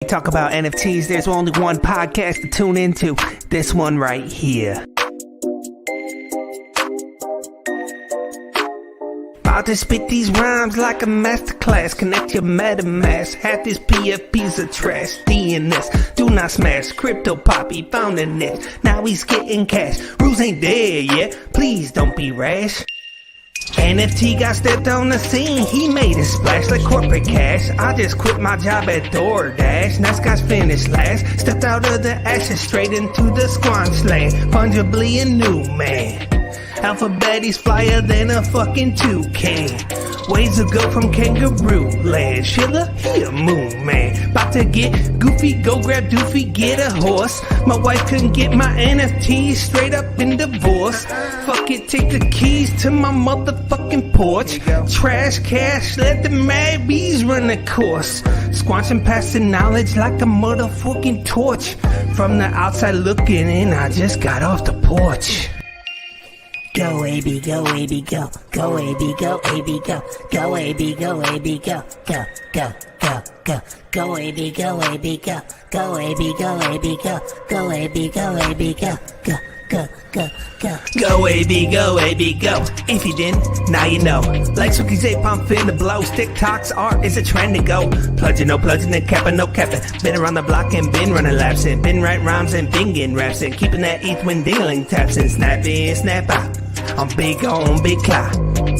Talk about NFTs, there's only one podcast to tune into. This one right here. About to spit these rhymes like a masterclass. Connect your MetaMask. Half this PFP's a trash. DNS, do not smash. Crypto Poppy found the net. Now he's getting cash. Rules ain't there yet. Please don't be rash. NFT got stepped on the scene, he made a splash like corporate cash. I just quit my job at DoorDash, nice guys finished last. Stepped out of the ashes straight into the squanch land, fungibly a new man. Alphabet, flyer than a fucking toucan. Ways to go from kangaroo land. Schiller, he a moon man. About to get goofy, go grab doofy, get a horse. My wife couldn't get my NFTs, straight up in divorce. Fuck it, take the keys to my motherfucking porch. Trash cash, let the mad bees run the course. Squanching past the knowledge like a motherfucking torch. From the outside looking in, I just got off the porch. Go AB, go AB, go. Go AB, go AB, go. Go AB, go AB, go. Go, go, go, go. Go AB, go AB, go. Go AB, go AB, go. Go AB, go AB, go. Go, go, go, go. Go AB, go AB, go. If you didn't, now you know. Like Suki's ape, I'm finna blow. TikTok's art is a trend to go. Plunging, no plunging, and capping, no capping. Been around the block and been running laps and been writing rhymes and been getting raps and keeping that ETH when dingling taps and snap in, snap out. I'm big on big cloud.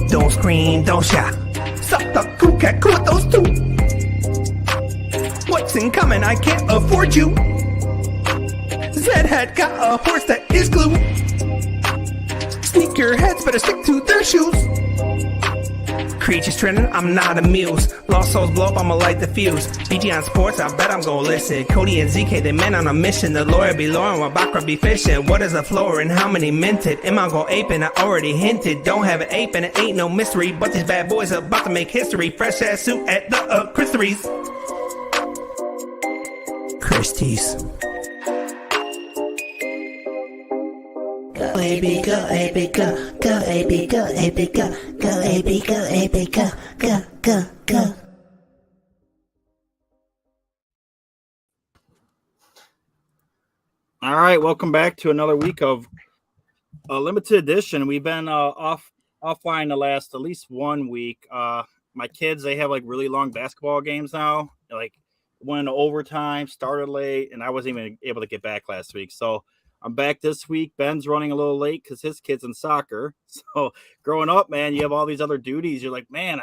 Don't scream, don't shout. Suck the cool cat, cool those two. What's incoming? I can't afford you. Zed had got a horse that is glue. Sneakerheads better stick to their shoes. Creatures trending, I'm not a muse. Lost souls blow up, I'ma light the fuse. BG on sports, I bet I'm gon' listen. Cody and ZK, they men on a mission. The lawyer be lawyering while Bakra be fishing. What is a floor and how many minted? Am I gon' ape and I already hinted. Don't have an ape and it ain't no mystery. But these bad boys about to make history. Fresh ass suit at the Christie's. Go AB, go AB, go. Go AB, go AB, go. Go AB, go AB, go. Go, go, go. All right, welcome back to another week of a limited edition. We've been offline the last at least 1 week. My kids, they have like really long basketball games now. Like went into overtime, started late, and I wasn't even able to get back last week. So I'm back this week. Ben's running a little late because his kid's in soccer. So growing up, man, you have all these other duties. You're like, man,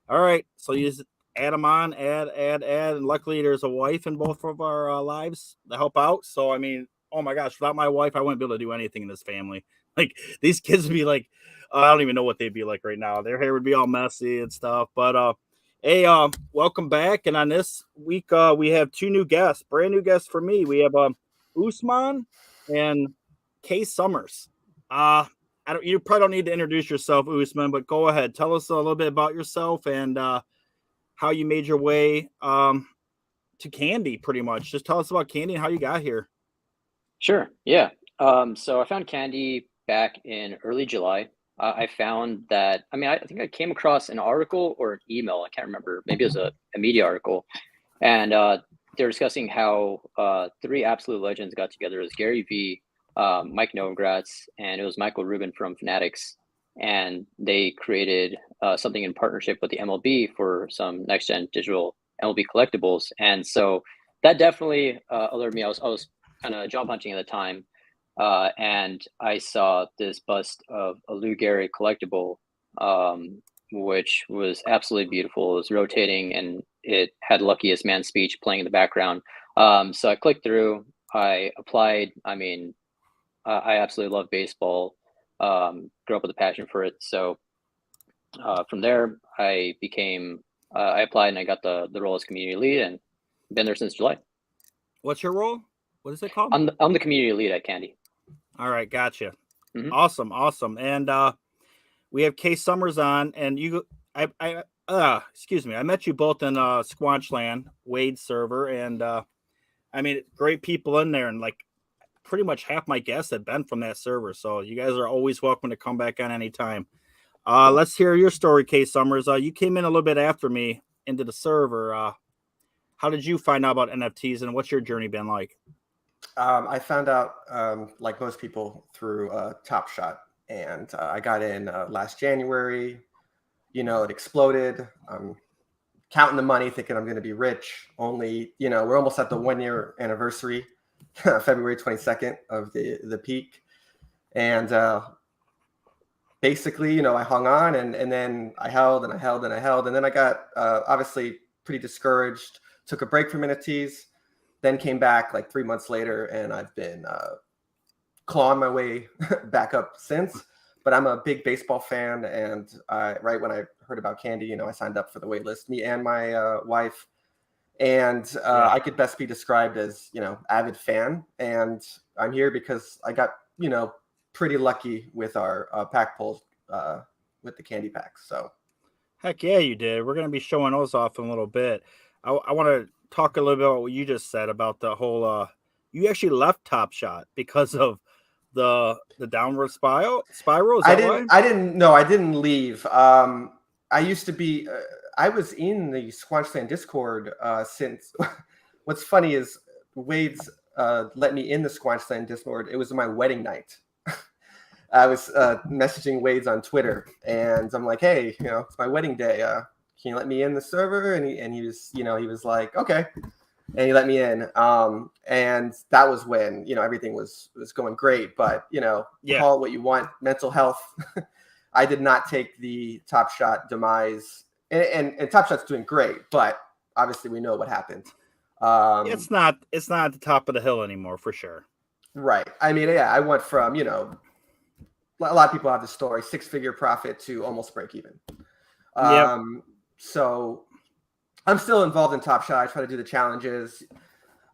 all right. So you just add them on, add. And luckily there's a wife in both of our lives to help out. So, I mean, oh my gosh, without my wife, I wouldn't be able to do anything in this family. Like these kids would be like, I don't even know what they'd be like right now. Their hair would be all messy and stuff. But, hey, welcome back. And on this week, we have two new guests, brand new guests for me. We have Usman and Kay Summers. You probably don't need to introduce yourself, Usman, but go ahead. Tell us a little bit about yourself and how you made your way to Candy, pretty much. Just tell us about Candy and how you got here. Sure. Yeah. So I found Candy back in early July. I found that, I think I came across an article or an email. I can't remember. Maybe it was a media article. And they're discussing how three absolute legends got together. It was Gary Vee, Mike Novogratz, and it was Michael Rubin from Fanatics. And they created something in partnership with the MLB for some next-gen digital MLB collectibles. And so that definitely alerted me. I was kind of job hunting at the time. And I saw this bust of a Lou Gehrig collectible, which was absolutely beautiful. It was rotating and it had Luckiest Man speech playing in the background. So I clicked through, I applied. I absolutely love baseball, grew up with a passion for it. So from there, I applied and I got the role as community lead and been there since July. What's your role? What is it called? I'm the community lead at Candy. All right, gotcha. Mm-hmm. Awesome. And we have Kay Summers on, and excuse me, I met you both in Squanchland, Wade's server, and great people in there, and like pretty much half my guests have been from that server, so you guys are always welcome to come back on anytime. Let's hear your story, Kay Summers. You came in a little bit after me into the server. how did you find out about NFTs, and what's your journey been like? I found out, like most people, through Top Shot, and I got in last January. It exploded. I'm counting the money, thinking I'm going to be rich. Only, we're almost at the 1 year anniversary, February 22nd of the peak, and basically, I hung on, and then I held and I held and I held, and then I got obviously pretty discouraged. Took a break from NFTs. Then came back like 3 months later, and I've been clawing my way back up since. But I'm a big baseball fan, and right when I heard about Candy, I signed up for the wait list, me and my wife. And I could best be described as, avid fan. And I'm here because I got, pretty lucky with our pack pulls with the candy packs. So, Heck yeah, you did. We're going to be showing those off in a little bit. I want to talk a little bit about what you just said about the whole you actually left Top Shot because of the downward spiral. I didn't leave. I used to be I was in the Squanchland Discord since what's funny is Wade's let me in the Squanchland Discord. It was my wedding night. I was messaging Wade's on Twitter, and I'm like, hey, it's my wedding day. Can you let me in the server? And he was, he was like, okay. And he let me in. And that was when, everything was going great. But, call it what you want, mental health. I did not take the Top Shot demise. And Top Shot's doing great, but obviously we know what happened. It's not at the top of the hill anymore, for sure. Right. I mean, yeah, I went from, a lot of people have the story, 6-figure profit to almost break even. So I'm still involved in Top Shot. I try to do the challenges.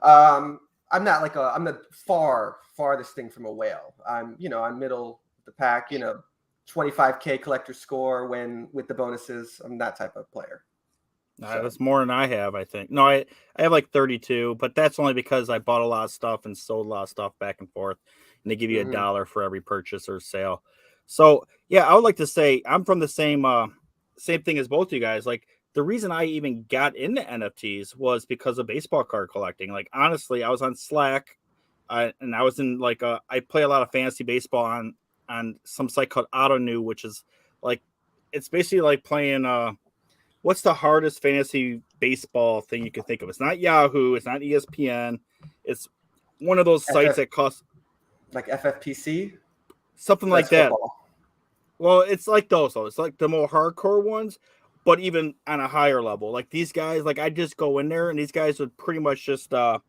I'm not I'm the farthest thing from a whale. I'm middle of the pack, 25K collector score with the bonuses. I'm that type of player. So. That's more than I have, I think. No, I have like 32, but that's only because I bought a lot of stuff and sold a lot of stuff back and forth. And they give you $1 for every purchase or sale. So yeah, I would like to say I'm from the same thing as both of you guys. Like the reason I even got into NFTs was because of baseball card collecting. Like honestly, I was on Slack, and I was in I play a lot of fantasy baseball on some site called AutoNew, which is like it's basically like playing what's the hardest fantasy baseball thing you can think of? It's not Yahoo, it's not ESPN, it's one of those sites that costs like FFPC, something like that. Well, it's like those though. It's like the more hardcore ones, but even on a higher level. Like these guys, like I just go in there and these guys would pretty much just I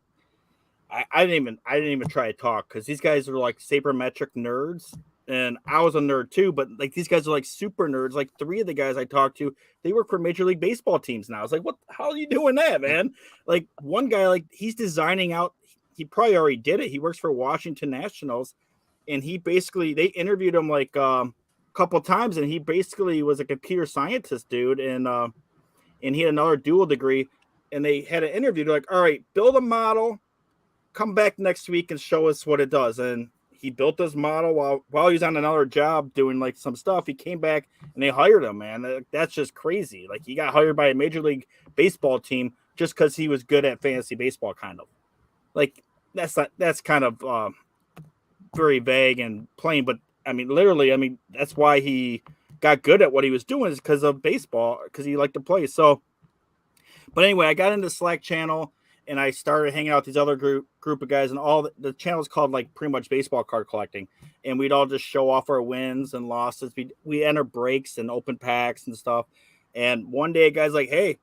didn't even try to talk because these guys are like sabermetric nerds. And I was a nerd too, but like these guys are like super nerds. Like 3 of the guys I talked to, they work for Major League Baseball teams now. I was like, what? How are you doing that, man? Like one guy, like he's designing out. He probably already did it. He works for Washington Nationals, and he basically they interviewed him like a couple times, and he basically was a computer scientist dude, and he had another dual degree, and they had an interview. They're like, all right, build a model, come back next week and show us what it does, and he built this model while he was on another job doing like some stuff. He came back and they hired him, man. That's just crazy. Like he got hired by a Major League Baseball team just because he was good at fantasy baseball, kind of. Like that's kind of very vague and plain, but I mean, literally, I mean, that's why he got good at what he was doing is because of baseball, because he liked to play. So, but anyway, I got into the Slack channel. And I started hanging out with these other group of guys, and all the channel's called like pretty much baseball card collecting. And we'd all just show off our wins and losses. We enter breaks and open packs and stuff. And one day, a guy's like, "Hey,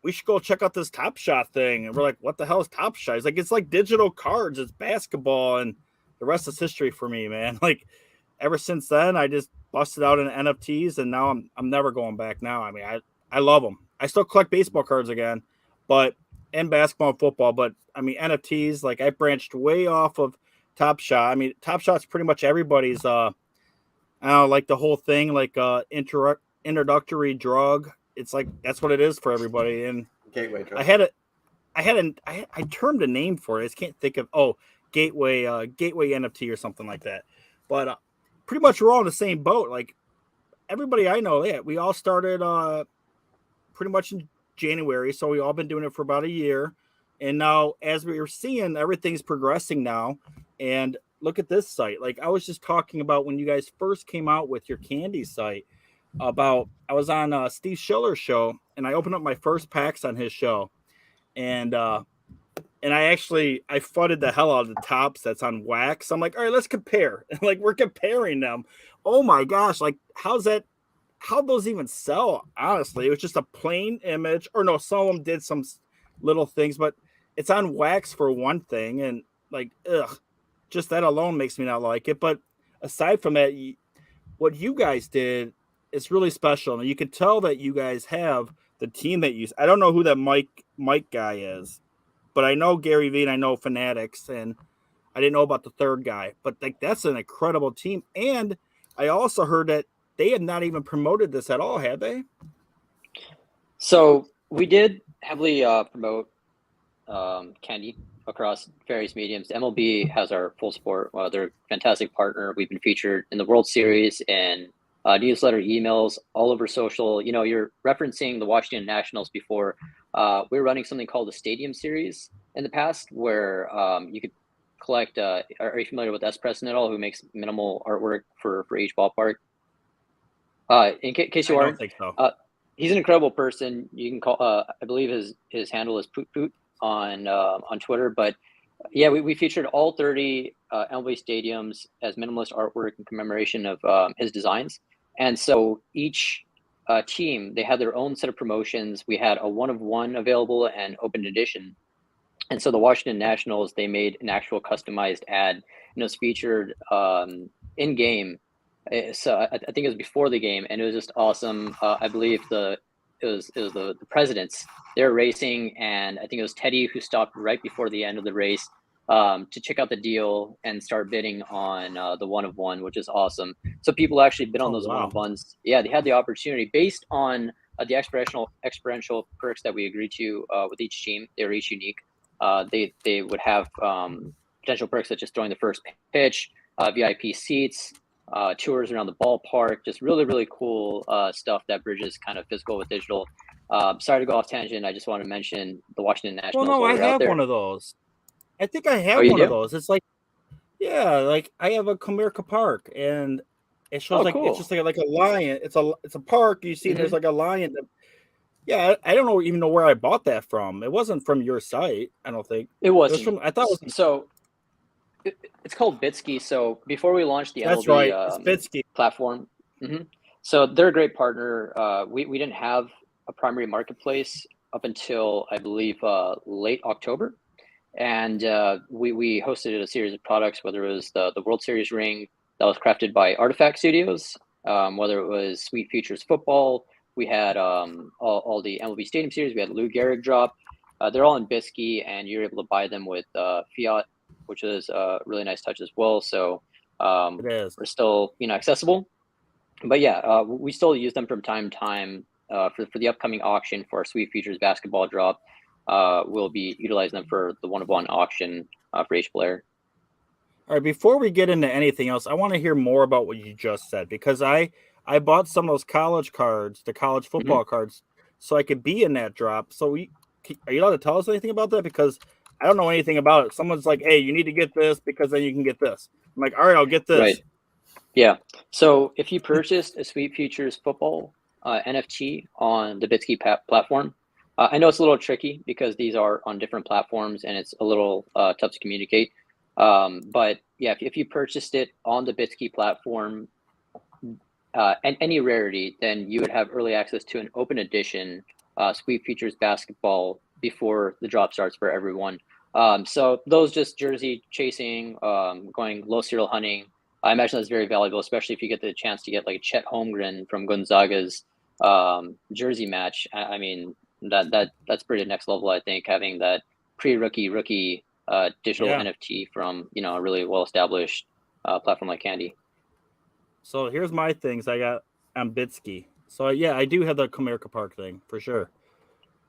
we should go check out this Top Shot thing." And we're like, "What the hell is Top Shot?" He's like, "It's like digital cards. It's basketball." And the rest is history for me, man. Like ever since then, I just busted out in NFTs, and now I'm never going back. Now, I mean, I love them. I still collect baseball cards again, but. And basketball and football, but I mean NFTs, like I branched way off of Top Shot. I mean, Top Shot's pretty much everybody's I don't know, like the whole thing, like introductory drug. It's like that's what it is for everybody. And gateway drug. I termed a name for it. I just can't think of gateway NFT or something like that. But pretty much we're all in the same boat. Like everybody I know, we all started pretty much in January, so we all been doing it for about a year. And now, as we were seeing, everything's progressing now. And look at this site. Like I was just talking about when you guys first came out with your candy site. About I was on Steve Schiller's show, and I opened up my first packs on his show, and I fudded the hell out of the tops that's on wax. I'm like, all right, let's compare. And like we're comparing them. Oh my gosh, like how'd those even sell? Honestly, it was just a plain image, or no, some of them did some little things, but it's on wax for one thing, and like, just that alone makes me not like it. But aside from that, what you guys did is really special, and you can tell that you guys have the team that you. I don't know who that Mike guy is, but I know Gary Vee and I know Fanatics, and I didn't know about the third guy. But like that's an incredible team, and I also heard that they had not even promoted this at all, had they? So we did heavily promote candy across various mediums. MLB has our full support. They're a fantastic partner. We've been featured in the World Series and newsletter, emails, all over social. You know, you're referencing the Washington Nationals before. We were running something called the Stadium Series in the past, where you could collect. Are you familiar with S. Preston at all, who makes minimal artwork for each ballpark? In case you aren't, I don't think so. He's an incredible person. You can call. I believe his handle is Poot Poot on Twitter. But yeah, we featured all 30 MLB stadiums as minimalist artwork in commemoration of his designs. And so each team, they had their own set of promotions. We had a 1-of-1 available and open edition. And so the Washington Nationals, they made an actual customized ad, and it was featured in game. So I think it was before the game, and it was just awesome. I believe it was the presidents. They were racing, and I think it was Teddy who stopped right before the end of the race to check out the deal and start bidding on the 1-of-1, which is awesome. So people actually bid on those 1-of-1s. Yeah, they had the opportunity based on the experiential perks that we agreed to with each team. They were each unique. They would have potential perks such as throwing the first pitch, VIP seats, tours around the ballpark, just really, really cool stuff that bridges kind of physical with digital. Sorry to go off tangent. I just want to mention the Washington Nationals. Well, no, I have one of those. I think I have one of those. It's like, yeah, like I have a Comerica Park, and it shows cool. It's just like a lion. It's a park. You see, there's like a lion. Yeah, I don't even know where I bought that from. It wasn't from your site, I don't think. It wasn't. It was from, I thought it was so. It's called Bitsky. So before we launched the MLB platform, so they're a great partner. We didn't have a primary marketplace up until I believe late October, and we hosted a series of products, whether it was the World Series ring that was crafted by Artifact Studios, whether it was Sweet Futures Football. We had all the MLB Stadium Series. We had Lou Gehrig drop. They're all in Bitsky, and you're able to buy them with fiat, which is a really nice touch as well. So we're still, accessible. But yeah, we still use them from time to time for the upcoming auction for our Sweet Futures basketball drop. We'll be utilizing them for the 1-of-1 auction for each player. All right, before we get into anything else, I want to hear more about what you just said, because I bought some of those college cards, the college football cards, so I could be in that drop. So are you allowed to tell us anything about that? Because I don't know anything about it. Someone's like, hey, you need to get this because then you can get this. I'm like, all right, I'll get this. Right. Yeah. So if you purchased a Sweet Futures football NFT on the Bitsky platform, I know it's a little tricky because these are on different platforms and it's a little tough to communicate. But yeah, if you purchased it on the Bitsky platform and any rarity, then you would have early access to an open edition Sweet Futures basketball before the drop starts for everyone. So those just jersey chasing, going low serial hunting, I imagine that's very valuable, especially if you get the chance to get like Chet Holmgren from Gonzaga's jersey match. I mean, that's pretty next level, I think, having that pre-rookie digital NFT from, a really well-established platform like Candy. So here's my things I got on Bitsky. So yeah, I do have the Comerica Park thing for sure.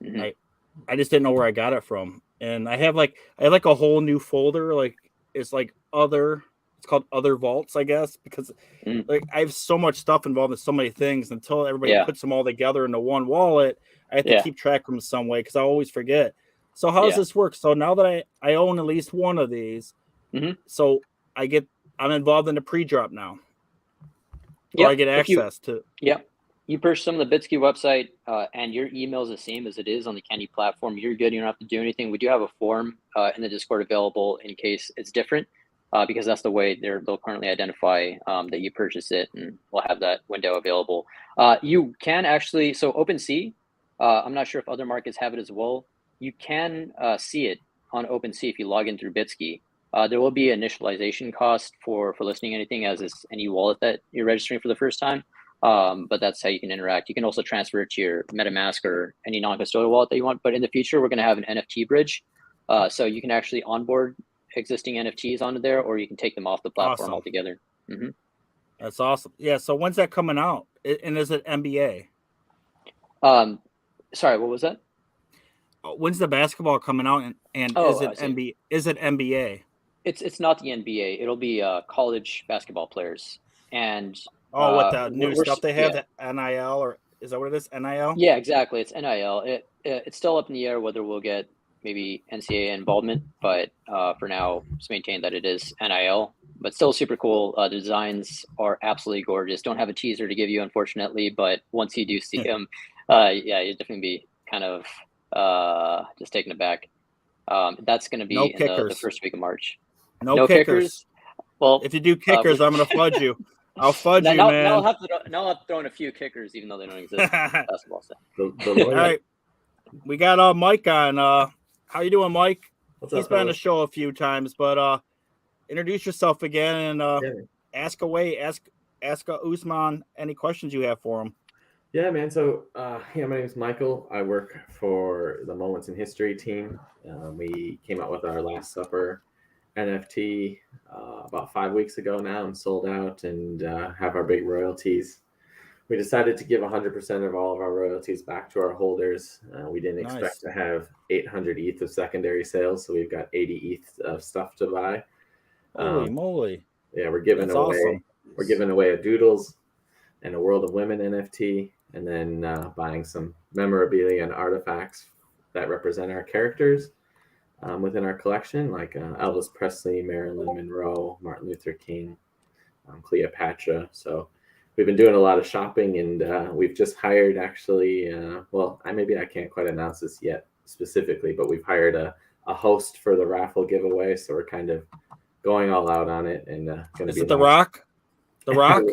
I just didn't know where I got it from. And I have like a whole new folder. Like it's called Other Vaults, I guess, because like I have so much stuff involved in so many things until everybody puts them all together into one wallet. I have to Yeah. keep track of them some way because I always forget. So how does Yeah. this work? So now that I own at least one of these, Mhm. so I'm involved in the pre-drop now, or Yep. I get If you access to. Yep. You purchase them on the Bitsky website, and your email is the same as it is on the Candy platform. You're good. You don't have to do anything. We do have a form in the Discord available in case it's different, because that's the way they'll currently identify that you purchase it, and we'll have that window available. You can actually, so OpenSea, I'm not sure if other markets have it as well. You can see it on OpenSea if you log in through Bitsky. There will be initialization cost for listing anything, as is any wallet that you're registering for the first time. But that's how you can interact. You can also transfer it to your MetaMask or any non-custodial wallet that you want. But in the future, we're going to have an NFT bridge. So you can actually onboard existing NFTs onto there, or you can take them off the platform Awesome. altogether. Mm-hmm. That's awesome. Yeah. So when's that coming out? And is it NBA? Sorry, what was that? When's the basketball coming out? And Oh, is it NBA? Is it NBA? It's not the NBA. It'll be college basketball players. And Oh, what the new stuff they have, yeah. the NIL, or is that what it is? NIL? Yeah, exactly. It's NIL. It's still up in the air whether we'll get maybe NCAA involvement, but for now, just maintain that it is NIL. But still super cool. The designs are absolutely gorgeous. Don't have a teaser to give you, unfortunately, but once you do see them, yeah, you'd definitely be kind of just taken aback. That's going to be No in the kickers. first week of March. No kickers. Well, If you do kickers, I'm gonna flood you. I'll flood you, now man. I'll have to throw in a few kickers, even though they don't exist. Basketball stuff. All right, we got Mike on. How you doing, Mike? He's been on the fellas? show a few times, but introduce yourself again and Yeah. ask away. Ask Usman any questions you have for him. Yeah, man. So, my name is Michael. I work for the Moments in History team. We came out with our Last Supper NFT about 5 weeks ago now and sold out and have our big royalties. We decided to give 100% of all of our royalties back to our holders. We didn't expect to have 800 ETH of secondary sales, so we've got 80 ETH of stuff to buy. Holy moly! Yeah, we're giving That's away. awesome. We're giving away a Doodles and a World of Women NFT, and then buying some memorabilia and artifacts that represent our characters within our collection, like Elvis Presley, Marilyn Monroe, Martin Luther King, Cleopatra. So we've been doing a lot of shopping, and we've just hired actually, maybe I can't quite announce this yet specifically, but we've hired a host for the raffle giveaway. So we're kind of going all out on it, and going to be. Is it The Rock? The Rock?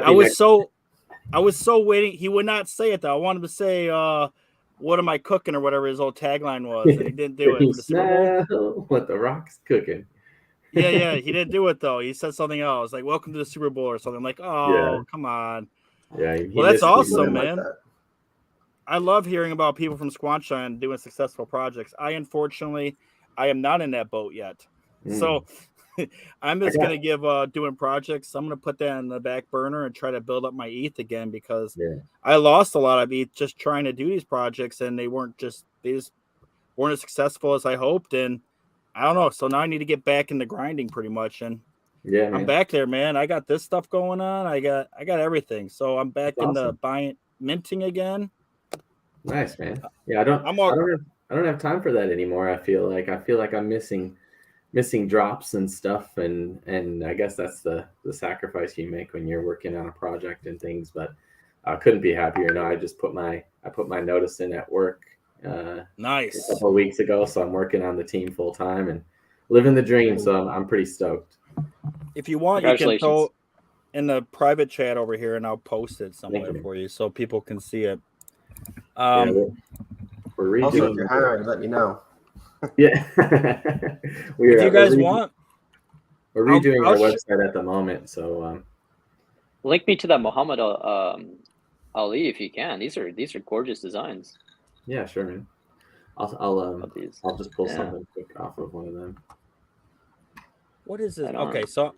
I was so waiting. He would not say it though. I wanted to say, "What am I cooking?" or whatever his old tagline was, and he didn't do it for the Super Bowl. What the Rock's cooking? Yeah, he didn't do it though. He said something else, like "Welcome to the Super Bowl" or something. I'm like, oh, come on. Yeah, well, that's awesome, Like man. that. I love hearing about people from Squanchine doing successful projects. Unfortunately, I am not in that boat yet. So I'm just going to give doing projects. I'm going to put that in the back burner and try to build up my ETH again, because I lost a lot of ETH just trying to do these projects, and they just weren't as successful as I hoped. And I don't know. So now I need to get back into grinding pretty much. And I'm back there, man. I got this stuff going on. I got everything. So I'm back into minting again. Nice, man. Yeah, I don't have time for that anymore. I feel like I'm missing drops and stuff, and I guess that's the sacrifice you make when you're working on a project and things. But I couldn't be happier. No, I put my notice in at work nice a couple of weeks ago, so I'm working on the team full time and living the dream. So I'm pretty stoked. If you want, you can throw in the private chat over here, and I'll post it somewhere for you so people can see it. We're redoing. Also, if you're hiring, let me know. Yeah, if you guys want, we're redoing our website at the moment. So link me to that Muhammad Ali if you can. These are gorgeous designs. Yeah, sure, man. I'll just pull something quick off of one of them. What is it? Okay, so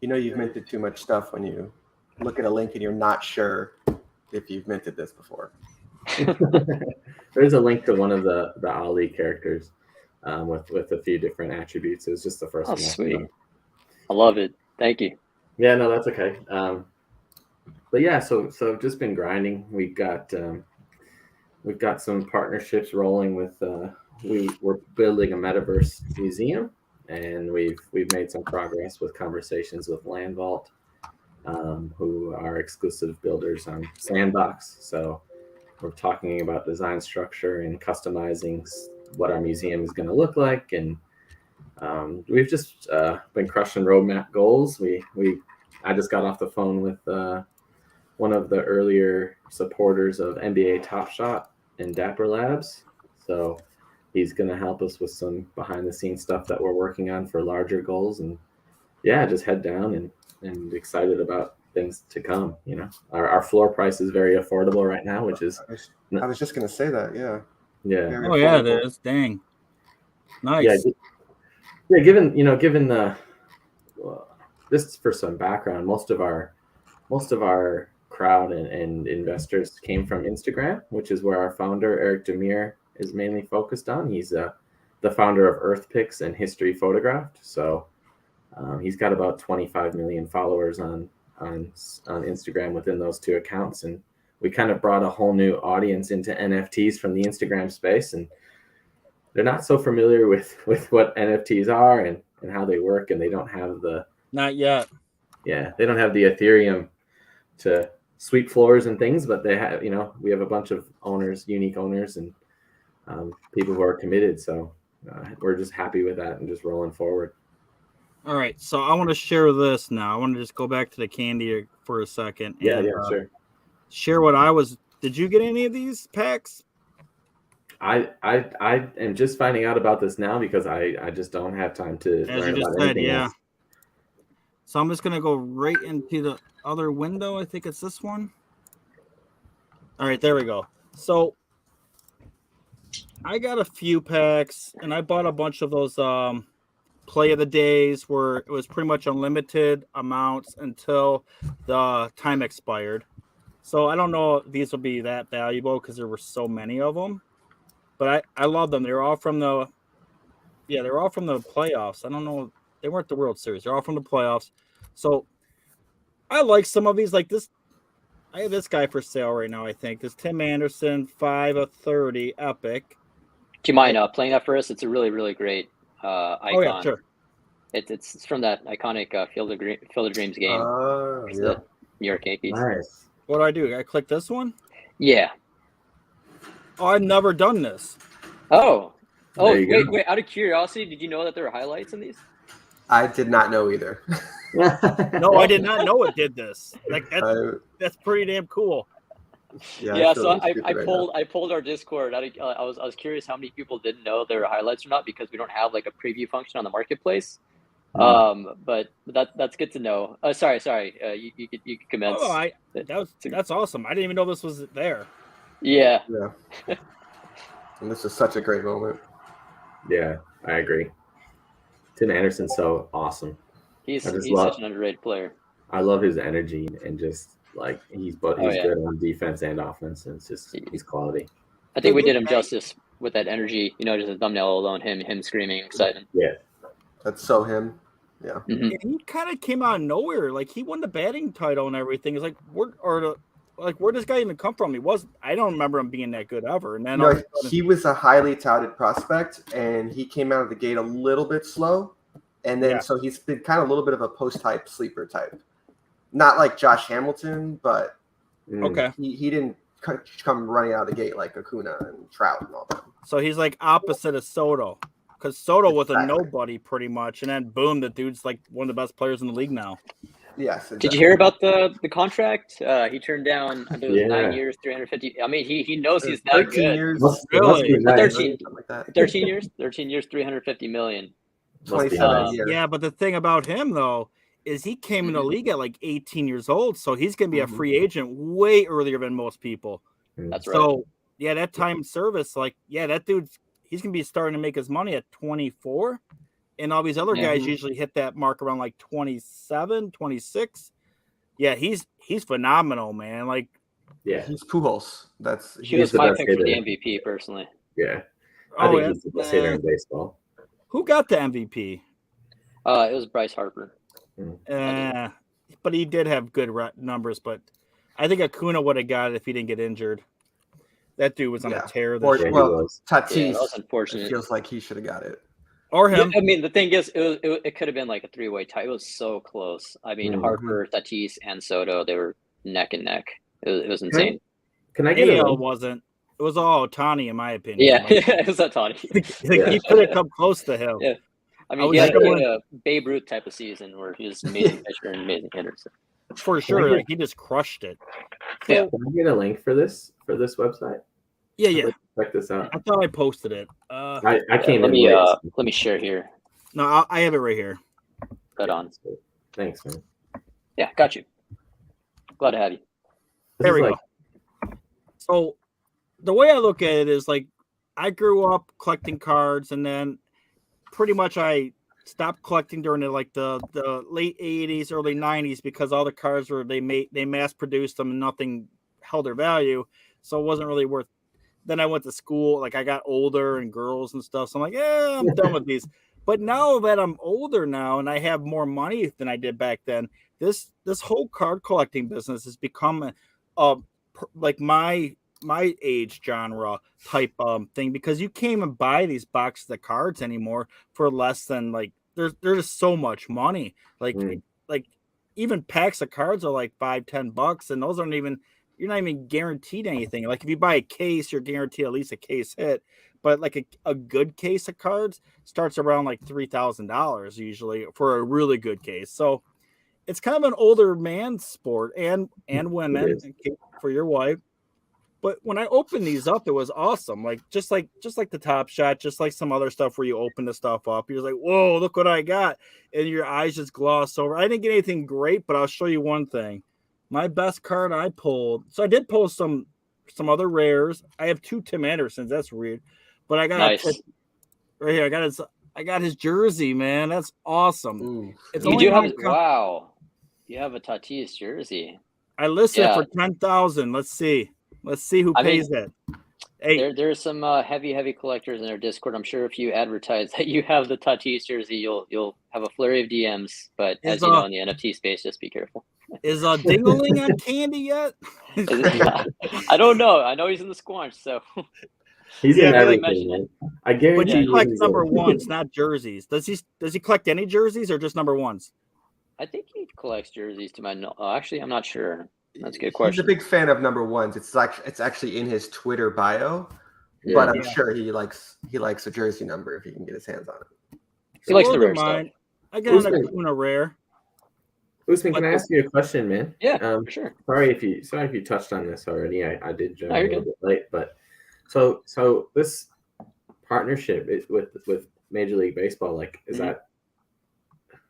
You know you've minted too much stuff when you look at a link and you're not sure if you've minted this before. There's a link to one of the Ali characters with a few different attributes. It was just the first one. Sweet. I love it. Thank you. Yeah, no, that's okay. But yeah, so just been grinding. We've got some partnerships rolling with. We're building a metaverse museum, and we've made some progress with conversations with Land Vault, who are exclusive builders on Sandbox. So we're talking about design structure and customizing what our museum is going to look like, and we've just been crushing roadmap goals. I just got off the phone with one of the earlier supporters of NBA Top Shot and Dapper Labs. So he's going to help us with some behind the scenes stuff that we're working on for larger goals. And yeah, just head down and excited about things to come. You know, our floor price is very affordable right now, which is. I was just going to say that. Yeah. Yeah. Very Oh yeah, it affordable. is. Dang. Nice. Yeah. Given the just for some background, most of our crowd and investors came from Instagram, which is where our founder Eric Demir is mainly focused on. He's the founder of EarthPix and History Photographed. So he's got about 25 million followers on Instagram within those two accounts, and we kind of brought a whole new audience into NFTs from the Instagram space, and they're not so familiar with what NFTs are and how they work, and they don't have Not yet. Yeah, they don't have the Ethereum to sweep floors and things, but they have, we have a bunch of owners, unique owners, and people who are committed. So we're just happy with that and just rolling forward. All right, so I want to share this now. I want to just go back to the candy for a second. Yeah, and, sure. Share what I was. Did you get any of these packs? I am just finding out about this now because I just don't have time to learn about anything else. So I'm just gonna go right into the other window. I think it's this one. All right, there we go. So I got a few packs, and I bought a bunch of those play of the days where it was pretty much unlimited amounts until the time expired. So I don't know if these will be that valuable because there were so many of them, but I love them. They're all from the playoffs. I don't know. They weren't the World Series. They're all from the playoffs. So I like some of these. Like this, I have this guy for sale right now. I think this Tim Anderson 5 of 30 epic. Do you mind playing that for us? It's a really, really great icon. Oh yeah, sure. It's from that iconic Field of Dreams game. Yeah. The New York Yankees. Nice. What do? I click this one? Yeah. Oh, I've never done this. Oh, Wait. Out of curiosity, did you know that there were highlights in these? I did not know either. No, I did not know it did this. Like that's pretty damn cool. Yeah, so I pulled our Discord. I was curious how many people didn't know there were highlights or not because we don't have like a preview function on the marketplace. But that's good to know. Sorry. You could commence. Oh, that's awesome. I didn't even know this was there. Yeah. And this is such a great moment. Yeah, I agree. Tim Anderson's so awesome. He's such an underrated player. I love his energy and just like he's good on defense and offense, and it's just he's quality. I think we did him justice with that energy. Just a thumbnail alone, him screaming, excited. Yeah, that's so him. Yeah, and he kind of came out of nowhere. Like he won the batting title and everything. It's like where does this guy even come from? I don't remember him being that good ever. And then he was a highly touted prospect, and he came out of the gate a little bit slow, and then so he's been kind of a little bit of a post-hype sleeper type. Not like Josh Hamilton, but he didn't come running out of the gate like Acuna and Trout and all that. So he's like opposite of Soto, because Soto was a nobody pretty much, and then boom, the dude's like one of the best players in the league now. Yes. Exactly. Did you hear about the contract? He turned down, I think it was 9 years, 350. I mean, he knows he's not good. Years, really? 13 years, 350 million. 27 years. Yeah, but the thing about him though is he came in the league at like 18 years old, so he's gonna be a free agent way earlier than most people. That's right. So yeah, that time service, that dude's he's gonna be starting to make his money at 24. And all these other guys usually hit that mark around like 27, 26. Yeah, he's phenomenal, man. Like, he's Pujols. He was my pick for the MVP, personally. Yeah, I think he's the best hitter in baseball. Who got the MVP? It was Bryce Harper. But he did have good numbers. But I think Acuna would have got it if he didn't get injured. That dude was on a tear. Well, Tatis, that was unfortunate. It feels like he should have got it. Or him. I mean, the thing is, it could have been like a 3-way tie. It was so close. I mean, Harper, Tatis, and Soto, they were neck and neck. It was insane. Can I get a link? Wasn't. It was all Ohtani, in my opinion. Yeah, it was Ohtani. He could have come close to him. Yeah. I mean, he had a Babe Ruth type of season where he was an amazing pitcher and amazing hitter. So. For sure, like, he just crushed it. Yeah. Can I get a link for this website? Yeah. Check this out. I thought I posted it. I came let in. Let me share here. No, I have it right here. Right on. Thanks, man. Yeah, got you. Glad to have you. There we go. So the way I look at it is like I grew up collecting cards, and then pretty much I stopped collecting during the late 80s, early 90s because all the cards were they mass produced them and nothing held their value, so it wasn't really worth. Then I went to school, like I got older and girls and stuff, so I'm like, yeah, I'm done with these. But now that I'm older now and I have more money than I did back then, this whole card collecting business has become like my age genre type thing, because you can't even buy these boxes of cards anymore for less than like there's just so much money. Like even packs of cards are like $5-10, and those aren't even, you're not even guaranteed anything. Like if you buy a case, you're guaranteed at least a case hit. But like a good case of cards starts around like $3,000 usually for a really good case. So it's kind of an older man sport and women for your wife. But when I opened these up, it was awesome. Like just like the Top Shot, just like some other stuff where you open the stuff up, you're like, whoa, look what I got, and your eyes just gloss over. I didn't get anything great, but I'll show you one thing. My best card I pulled. So I did pull some other rares. I have 2 Tim Andersons. That's weird, but I got nice. Right here. I got his jersey, man. That's awesome. Ooh. You do have wow. You have a Tatis jersey. I listed it for $10,000. Let's see who pays it. Hey, there's some heavy collectors in our Discord. I'm sure if you advertise that you have the Tatis jersey, you'll have a flurry of DMs. But as you know, in the NFT space, just be careful. Is Dingling on Candy yet? I don't know. I know he's in the Squanch, so he's in everything. Man. I guarantee. But he collects number ones, not jerseys. Does he collect any jerseys or just number ones? I think he collects jerseys. Actually, I'm not sure. That's a good question. He's a big fan of number ones. It's actually in his Twitter bio, but I'm sure he likes a jersey number if he can get his hands on it. He likes the rare stuff. I got an Acuna rare. Usman, can I ask you a question, man? Yeah, for sure. Sorry if you touched on this already. I did join a little bit late, but so this partnership is with Major League Baseball, like, is that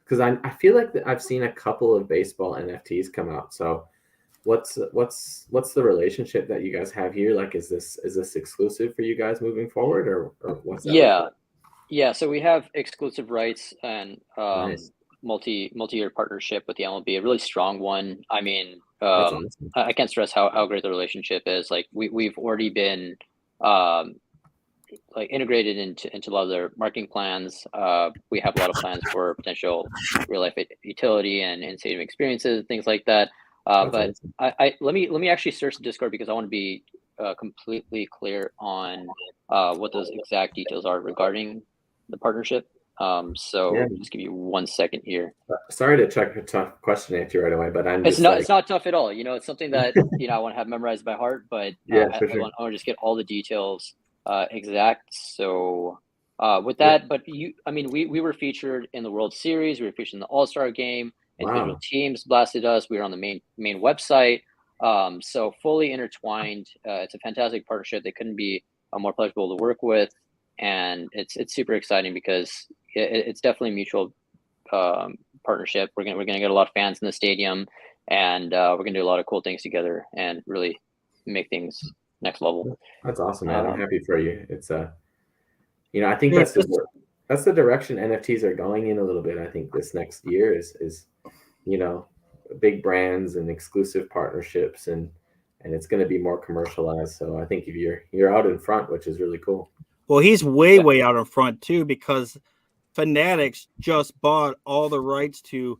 because I feel like I've seen a couple of baseball NFTs come out. So what's the relationship that you guys have here? Like, is this exclusive for you guys moving forward, or what's that? Yeah. So we have exclusive rights and nice. multi-year partnership with the MLB, a really strong one. I mean, awesome. I can't stress how great the relationship is. Like we've already been like integrated into a lot of their marketing plans. We have a lot of plans for potential real life utility and in-stadium experiences, things like that. But awesome. Let me actually search the Discord because I want to be completely clear on what those exact details are regarding the partnership. Just give you 1 second here. Sorry to check a tough question at you right away, but it's not tough at all. You know, it's something that I want to have memorized by heart, but I want to just get all the details exact. So with that, but we were featured in the World Series. We were featured in the All-Star Game. Individual teams blasted us. We were on the main website. So fully intertwined. It's a fantastic partnership. They couldn't be more pleasurable to work with, and it's super exciting because it's definitely a mutual partnership. We're gonna get a lot of fans in the stadium, and we're gonna do a lot of cool things together and really make things next level. That's awesome, man. I'm happy for you. It's I think that's the direction NFTs are going in a little bit. I think this next year is big brands and exclusive partnerships, and it's going to be more commercialized. So I think if you're out in front, which is really cool. Well, he's way out in front too, because Fanatics just bought all the rights to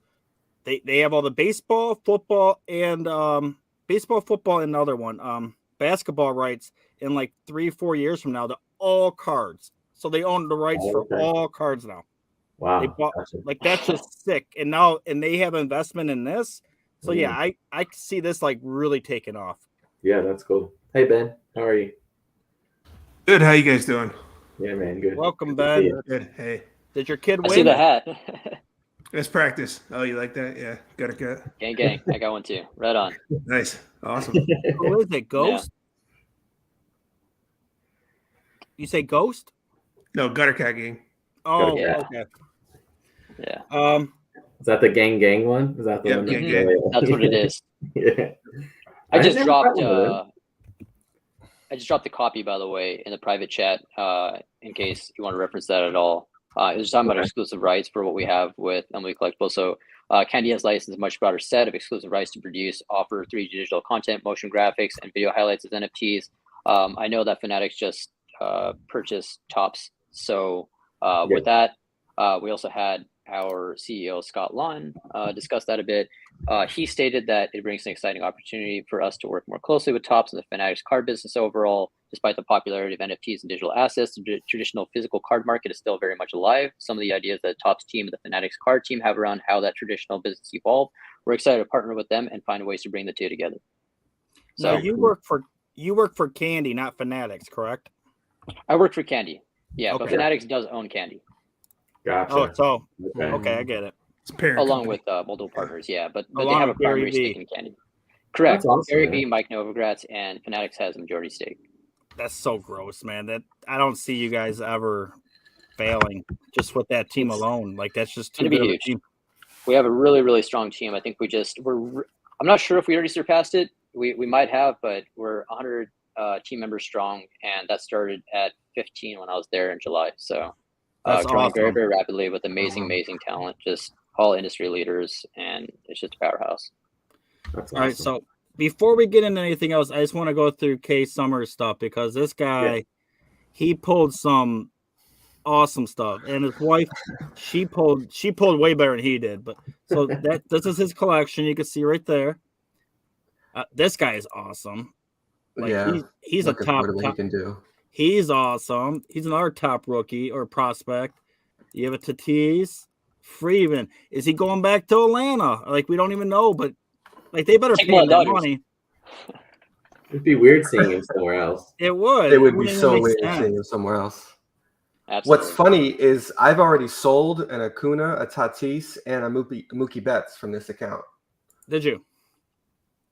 they have all the baseball, football, and another one, basketball rights in like 3-4 years from now. They're all cards, so they own the rights for all cards now. They Wow. bought, Gotcha. like that's just sick. And they have investment in this. So yeah, I see this like really taking off. Yeah, that's cool. Hey Ben, how are you? Good. How you guys doing? Yeah, man, good. Welcome, Good to see Ben. you. Good. Hey, Did your kid I see win? the hat. let's practice. Oh, you like that? Yeah. Got it. Good. Gang. I got one too. Right on. Nice. Awesome. Who is it? Ghost? You say Ghost? No, gutter cat gang. Oh, Yeah. okay. Yeah. Is that the gang one? Is that the Yep, one? gang. That's what it is. Yeah. I just never dropped found one of them. I just dropped the copy, by the way, in the private chat, in case you want to reference that at all. It was talking about exclusive rights for what we have with Emily Collectibles. So Candy has licensed a much broader set of exclusive rights to produce, offer 3D digital content, motion graphics, and video highlights as NFTs. I know that Fanatics just purchased Tops. So with that, we also had our CEO, Scott Lawton, discuss that a bit. He stated that it brings an exciting opportunity for us to work more closely with Tops and the Fanatics card business overall. Despite the popularity of NFTs and digital assets, the traditional physical card market is still very much alive. Some of the ideas that Tops team and the Fanatics card team have around how that traditional business evolved, we're excited to partner with them and find ways to bring the two together. So now you work for Candy, not Fanatics, correct? I work for Candy. Yeah, Okay. but Fanatics does own Candy. Gotcha. Oh, so Okay. okay, I get it. It's a parent Along company. with multiple partners, yeah, but they Along have a with Gary primary V. stake in Candy. Correct. That's awesome, Gary man. V, Mike Novogratz, and Fanatics has a majority stake. That's so gross, man. That I don't see you guys ever failing just with that team alone. Like that's just too It'd be good of a huge. team. We have a really, really strong team. I think I'm not sure if we already surpassed it. We might have, but we're 100 team members strong, and that started at 15 when I was there in July. So That's growing very, awesome. very rapidly with amazing talent, just all industry leaders, and it's just a powerhouse. That's awesome. All right, so before we get into anything else, I just want to go through K Summers stuff because this guy, he pulled some awesome stuff, and his wife, she pulled way better than he did. But so this is his collection. You can see right there. This guy is awesome. Like he's a looking top. forward to what he can do. He's awesome. He's another top rookie or prospect. You have a Tatis, Freeman. Is he going back to Atlanta? Like we don't even know, but like they better Take pay more him that Dodgers. money. It'd be weird seeing him somewhere else. It would. It would be wouldn't so make weird sense. seeing him somewhere else. Absolutely. What's funny is I've already sold an Acuna, a Tatis, and a Mookie Betts from this account. Did you?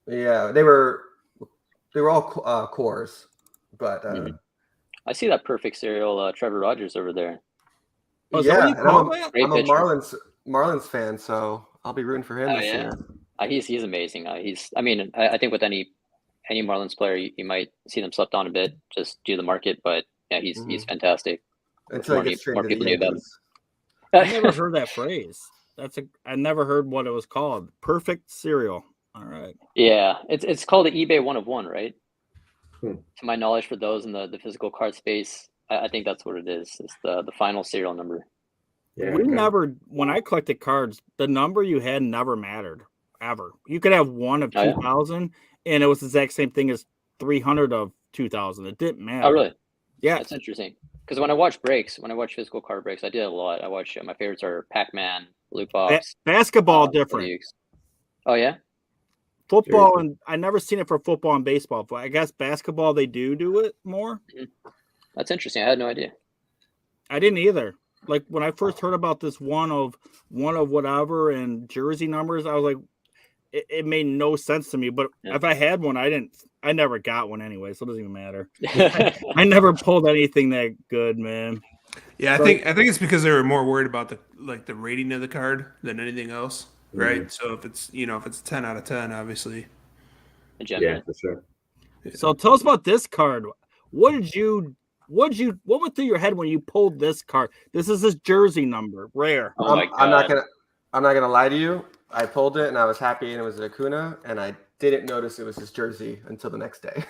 Yeah, they were all cores, but I see that perfect serial Trevor Rogers over there. Oh, is that what you and call that? Great I'm a pitcher. Marlins fan, so I'll be rooting for him this year. He's amazing. I think with any Marlins player, you might see them slept on a bit just due to the market, but yeah, he's fantastic. Until he gets traded to the Yankees. I never heard that phrase. I never heard what it was called. Perfect cereal. All right. Yeah, it's called the eBay 1 of 1, right? To my knowledge, for those in the physical card space, I think that's what it is. It's the final serial number. Yeah, We never, when I collected cards, the number you had never mattered ever. You could have one of 2,000, and it was the exact same thing as 300 of 2,000. It didn't matter. Oh, really? Yeah, That's interesting. Because when I watch physical card breaks, I did a lot. I watch my favorites are Pac-Man, Loot Box, basketball different. Leagues. Oh yeah. Football, and I never seen it for football and baseball. But I guess basketball they do it more. That's interesting. I had no idea. I didn't either. Like when I first heard about this one of whatever and jersey numbers, I was like, it made no sense to me. But if I had one, I never got one anyway, so it doesn't even matter. I never pulled anything that good, man. Yeah, I think it's because they were more worried about the rating of the card than anything else, right? So if it's 10 out of 10, obviously. Yeah, for sure. So tell us about this card. What went through your head when you pulled this card? This is his jersey number, rare. Oh my God. I'm not gonna lie to you. I pulled it and I was happy, and it was an Acuna, and I didn't notice it was his jersey until the next day.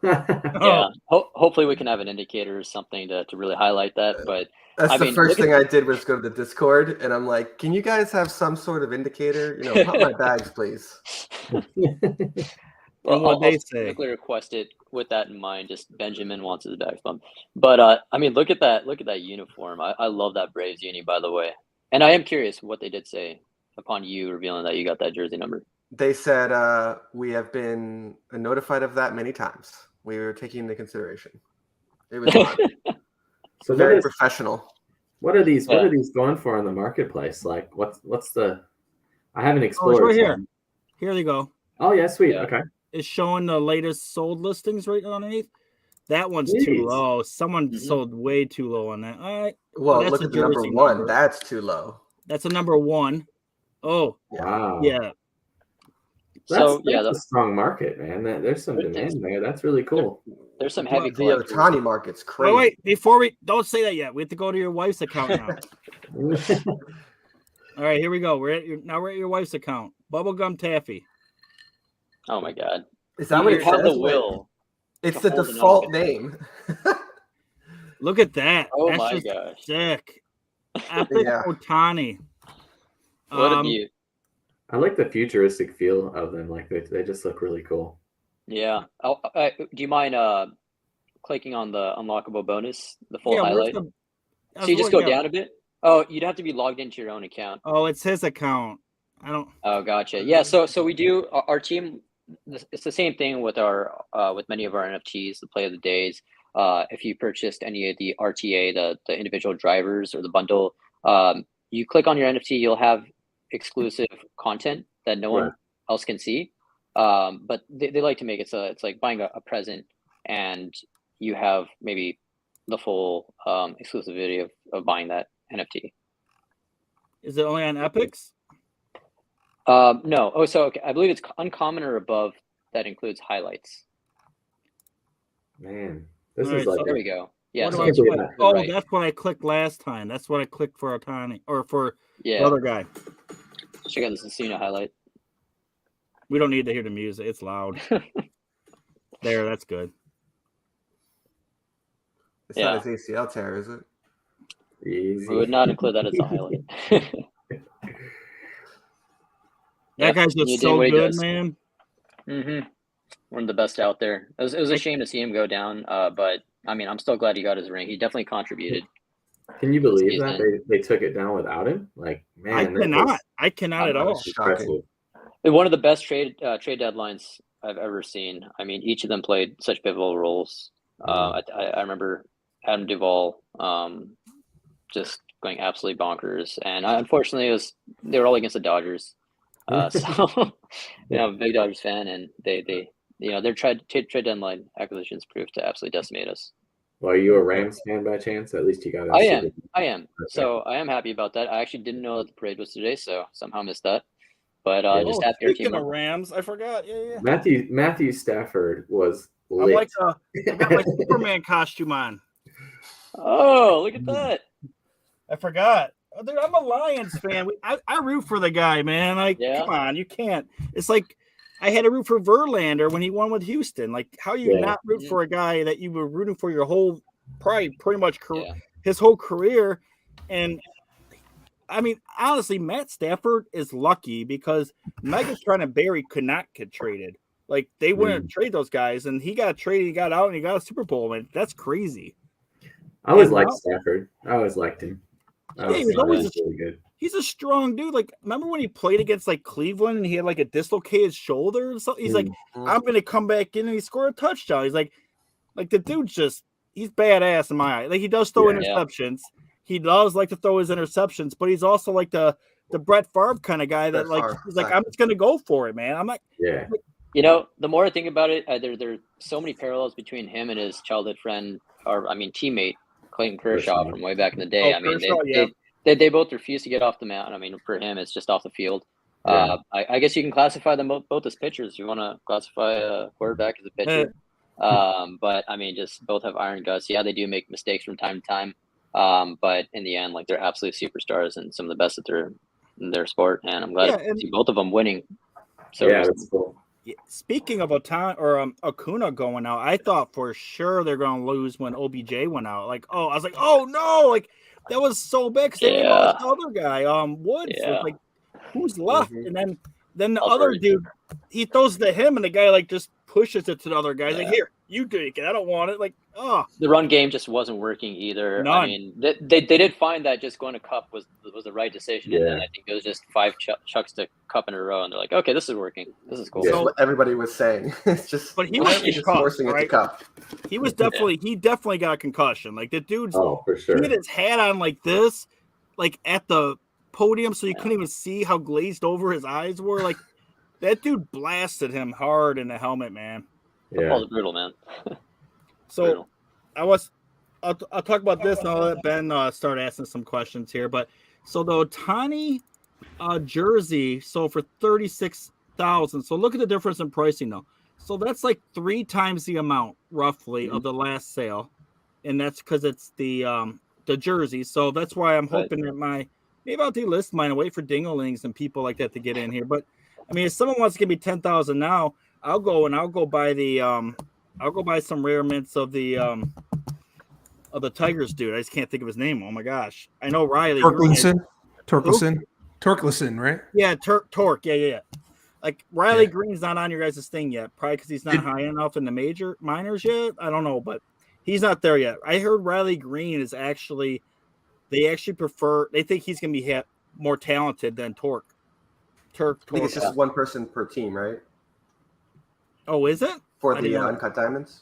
Yeah. Hopefully we can have an indicator or something to really highlight that. But That's I the mean, first thing I did was go to the Discord, and I'm like, "Can you guys have some sort of indicator? Pump my bags, please." well, what I'll they say. specifically request it with that in mind. Just Benjamin wants his bags pumped. But I mean, look at that! Look at that uniform. I love that Braves uni, by the way. And I am curious what they did say upon you revealing that you got that jersey number. They said, "We have been notified of that many times. We were taking into consideration." It was So very professional. what are these Yeah. going for in the marketplace? Like what's the I haven't Oh, explored. it's right here. some. Here they go. Oh yeah, sweet. Yeah. Okay. It's showing the latest sold listings right underneath. That one's Jeez. too low. Someone Mhm. sold way too low on that. All right. Well, that's look a at the number jersey one. number. That's too low. That's a number 1. Oh, Wow. yeah. So that's a strong market, man. There's some demand there. That's really cool. There's some heavy The collectors. Ohtani market's crazy. Wait, before we don't say that yet. We have to go to your wife's account now. All right, here we go. We're at your wife's account. Bubblegum Taffy. Oh my God! Is that what You it have says? the will. It's to the hold it default on. name. Look at that. Oh That's my just gosh! sick. Epic Yeah. Ohtani. What a beaut. I like the futuristic feel of them. Like they just look really cool. Yeah. Do you mind clicking on the unlockable bonus, the full Yeah, where's highlight? the? So you just go down a bit. Oh, you'd have to be logged into your own account. Oh, it's his account. I don't. Oh, gotcha. Yeah. So we do our team. It's the same thing with our with many of our NFTs, the play of the days. If you purchased any of the RTA, the individual drivers or the bundle, you click on your NFT, you'll have exclusive content that no one else can see. But they like to make it so it's like buying a present, and you have maybe the full exclusivity of buying that NFT. Is it only on Epics? No. Oh, so okay. I believe it's uncommon or above that includes highlights. Man, this All is right, like so There we go. Yeah. What do So I it's click? to the Oh, right. that's what I clicked last time. That's what I clicked for Ohtani or for the Yeah. other guy. Check out this Encina highlight. We don't need to hear the music. It's loud. There, that's good. It's not his ACL tear, is it? easy. We would not include that as a highlight. That guy's just you did so what he good, does. man. Mm-hmm. One of the best out there. It was a shame to see him go down, but I mean, I'm still glad he got his ring. He definitely contributed. Can you believe season. that they took it down without him? Like, man, I cannot at all. Shocking. One of the best trade deadlines I've ever seen. I mean, each of them played such pivotal roles. I remember Adam Duvall just going absolutely bonkers, and unfortunately, they were all against the Dodgers. So, I'm a big Dodgers fan, and they their trade deadline acquisitions proved to absolutely decimate us. Well, are you a Rams fan by chance? At least you got. I am. Okay. So I am happy about that. I actually didn't know that the parade was today, so somehow missed that. But just happy our team Speaking of won. Rams, I forgot. Yeah. Matthew Stafford was I'm lit. like I got my Superman costume on. Oh, look at that! I forgot. Dude, I'm a Lions fan. I root for the guy, man. Like, come on, you can't. It's like I had to root for Verlander when he won with Houston. Like, how you not root for a guy that you were rooting for your whole, pretty much his whole career? And I mean, honestly, Matt Stafford is lucky because Megatron and Barry could not get traded. Like, they wouldn't trade those guys, and he got traded, he got out, and he got a Super Bowl. Man, that's crazy. I always liked Stafford. I always liked him. He was always really good. He's a strong dude. Like, remember when he played against like Cleveland and he had like a dislocated shoulder and something? He's like, I'm gonna come back in and he scored a touchdown. He's like the dude's he's badass in my eye. Like, he does throw interceptions. He does like to throw his interceptions, but he's also like the Brett Favre kind of guy that he's like, I'm just gonna go for it, man. I'm like, the more I think about it, there's so many parallels between him and his childhood friend, teammate Clayton Kershaw from way back in the day. They both refuse to get off the mound. I mean, for him, it's just off the field. I guess you can classify them both as pitchers. You want to classify a quarterback as a pitcher. But I mean, just both have iron guts. Yeah, they do make mistakes from time to time. But in the end, like, they're absolute superstars and some of the best in their sport. And I'm glad to see both of them winning. So that's cool. speaking of Acuna going out, I thought for sure they're going to lose when OBJ went out. Like, I was like, oh no, like that was so big because they lost the other guy, Woods. Yeah. Like, who's left? Mhm. And then the Albert. other dude, he throws it to him, and the guy like just pushes it to the other guy. He's like, Yeah. here, you take it. I don't want it. Like, The run game just wasn't working either. None. I mean, they did find that just going to Cup was the right decision, and then I think it was just 5 chucks to Cup in a row, and they're like, okay, this is working. This is cool. That's what everybody was saying. It's just, But he why was aren't we just concussed, forcing it to right? Cup? he was definitely got a concussion. Like the dude's, Oh, for he sure. had his hat on like this, like at the podium, so you couldn't even see how glazed over his eyes were. Like that dude blasted him hard in the helmet, man. Yeah. Football's brutal, man. So I'll talk about this and I'll let Ben start asking some questions here. But so the Ohtani jersey sold for $36,000. So look at the difference in pricing though. So that's like 3 times the amount roughly of the last sale, and that's because it's the jersey. So that's why I'm hoping that maybe I'll delist mine and wait for dinglings and people like that to get in here. But I mean, if someone wants to give me $10,000 now, I'll go buy the I'll go buy some rare mints of the Tigers dude. I just can't think of his name. Oh my gosh. I know Riley. Torkelson, right? Yeah, Torque. Yeah. Like Riley Green's not on your guys' thing yet, probably because he's not high enough in the minors yet. I don't know, but he's not there yet. I heard Riley Green is they think he's gonna be more talented than Torque. I think it's just one person per team, right? Oh, is it? For the Uncut Diamonds?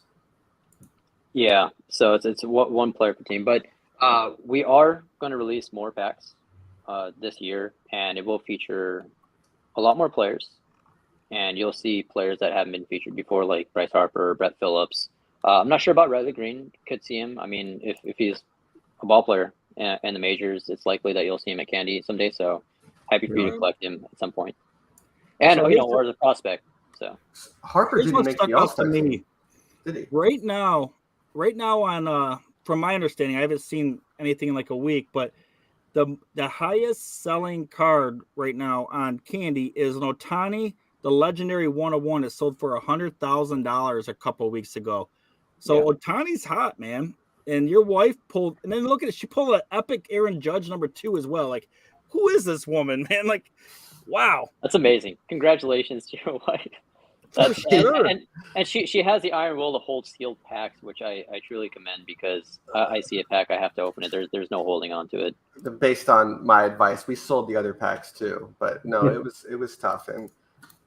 Yeah, so it's one player per team, but we are going to release more packs this year, and it will feature a lot more players, and you'll see players that haven't been featured before, like Bryce Harper, Brett Phillips. I'm not sure about Riley Green. Could see him. I mean, if he's a ball player in the majors, it's likely that you'll see him at Candy someday. So happy for you to collect him at some point. And or the prospect. So Harper didn't make the All-Star team, did he? Right now on from my understanding, I haven't seen anything in like a week, but the highest selling card right now on Candy is an Ohtani, the legendary 101 is sold for $100,000 a couple of weeks ago. So Ohtani's hot, man. And your wife pulled, and then look at it, she pulled an epic Aaron Judge #2 as well. Like, who is this woman, man? Like, wow. That's amazing. Congratulations to your wife. And she has the iron will to hold sealed packs, which I truly commend, because I see a pack, I have to open it. There's no holding on to it. Based on my advice, we sold the other packs too, but no, it was tough, and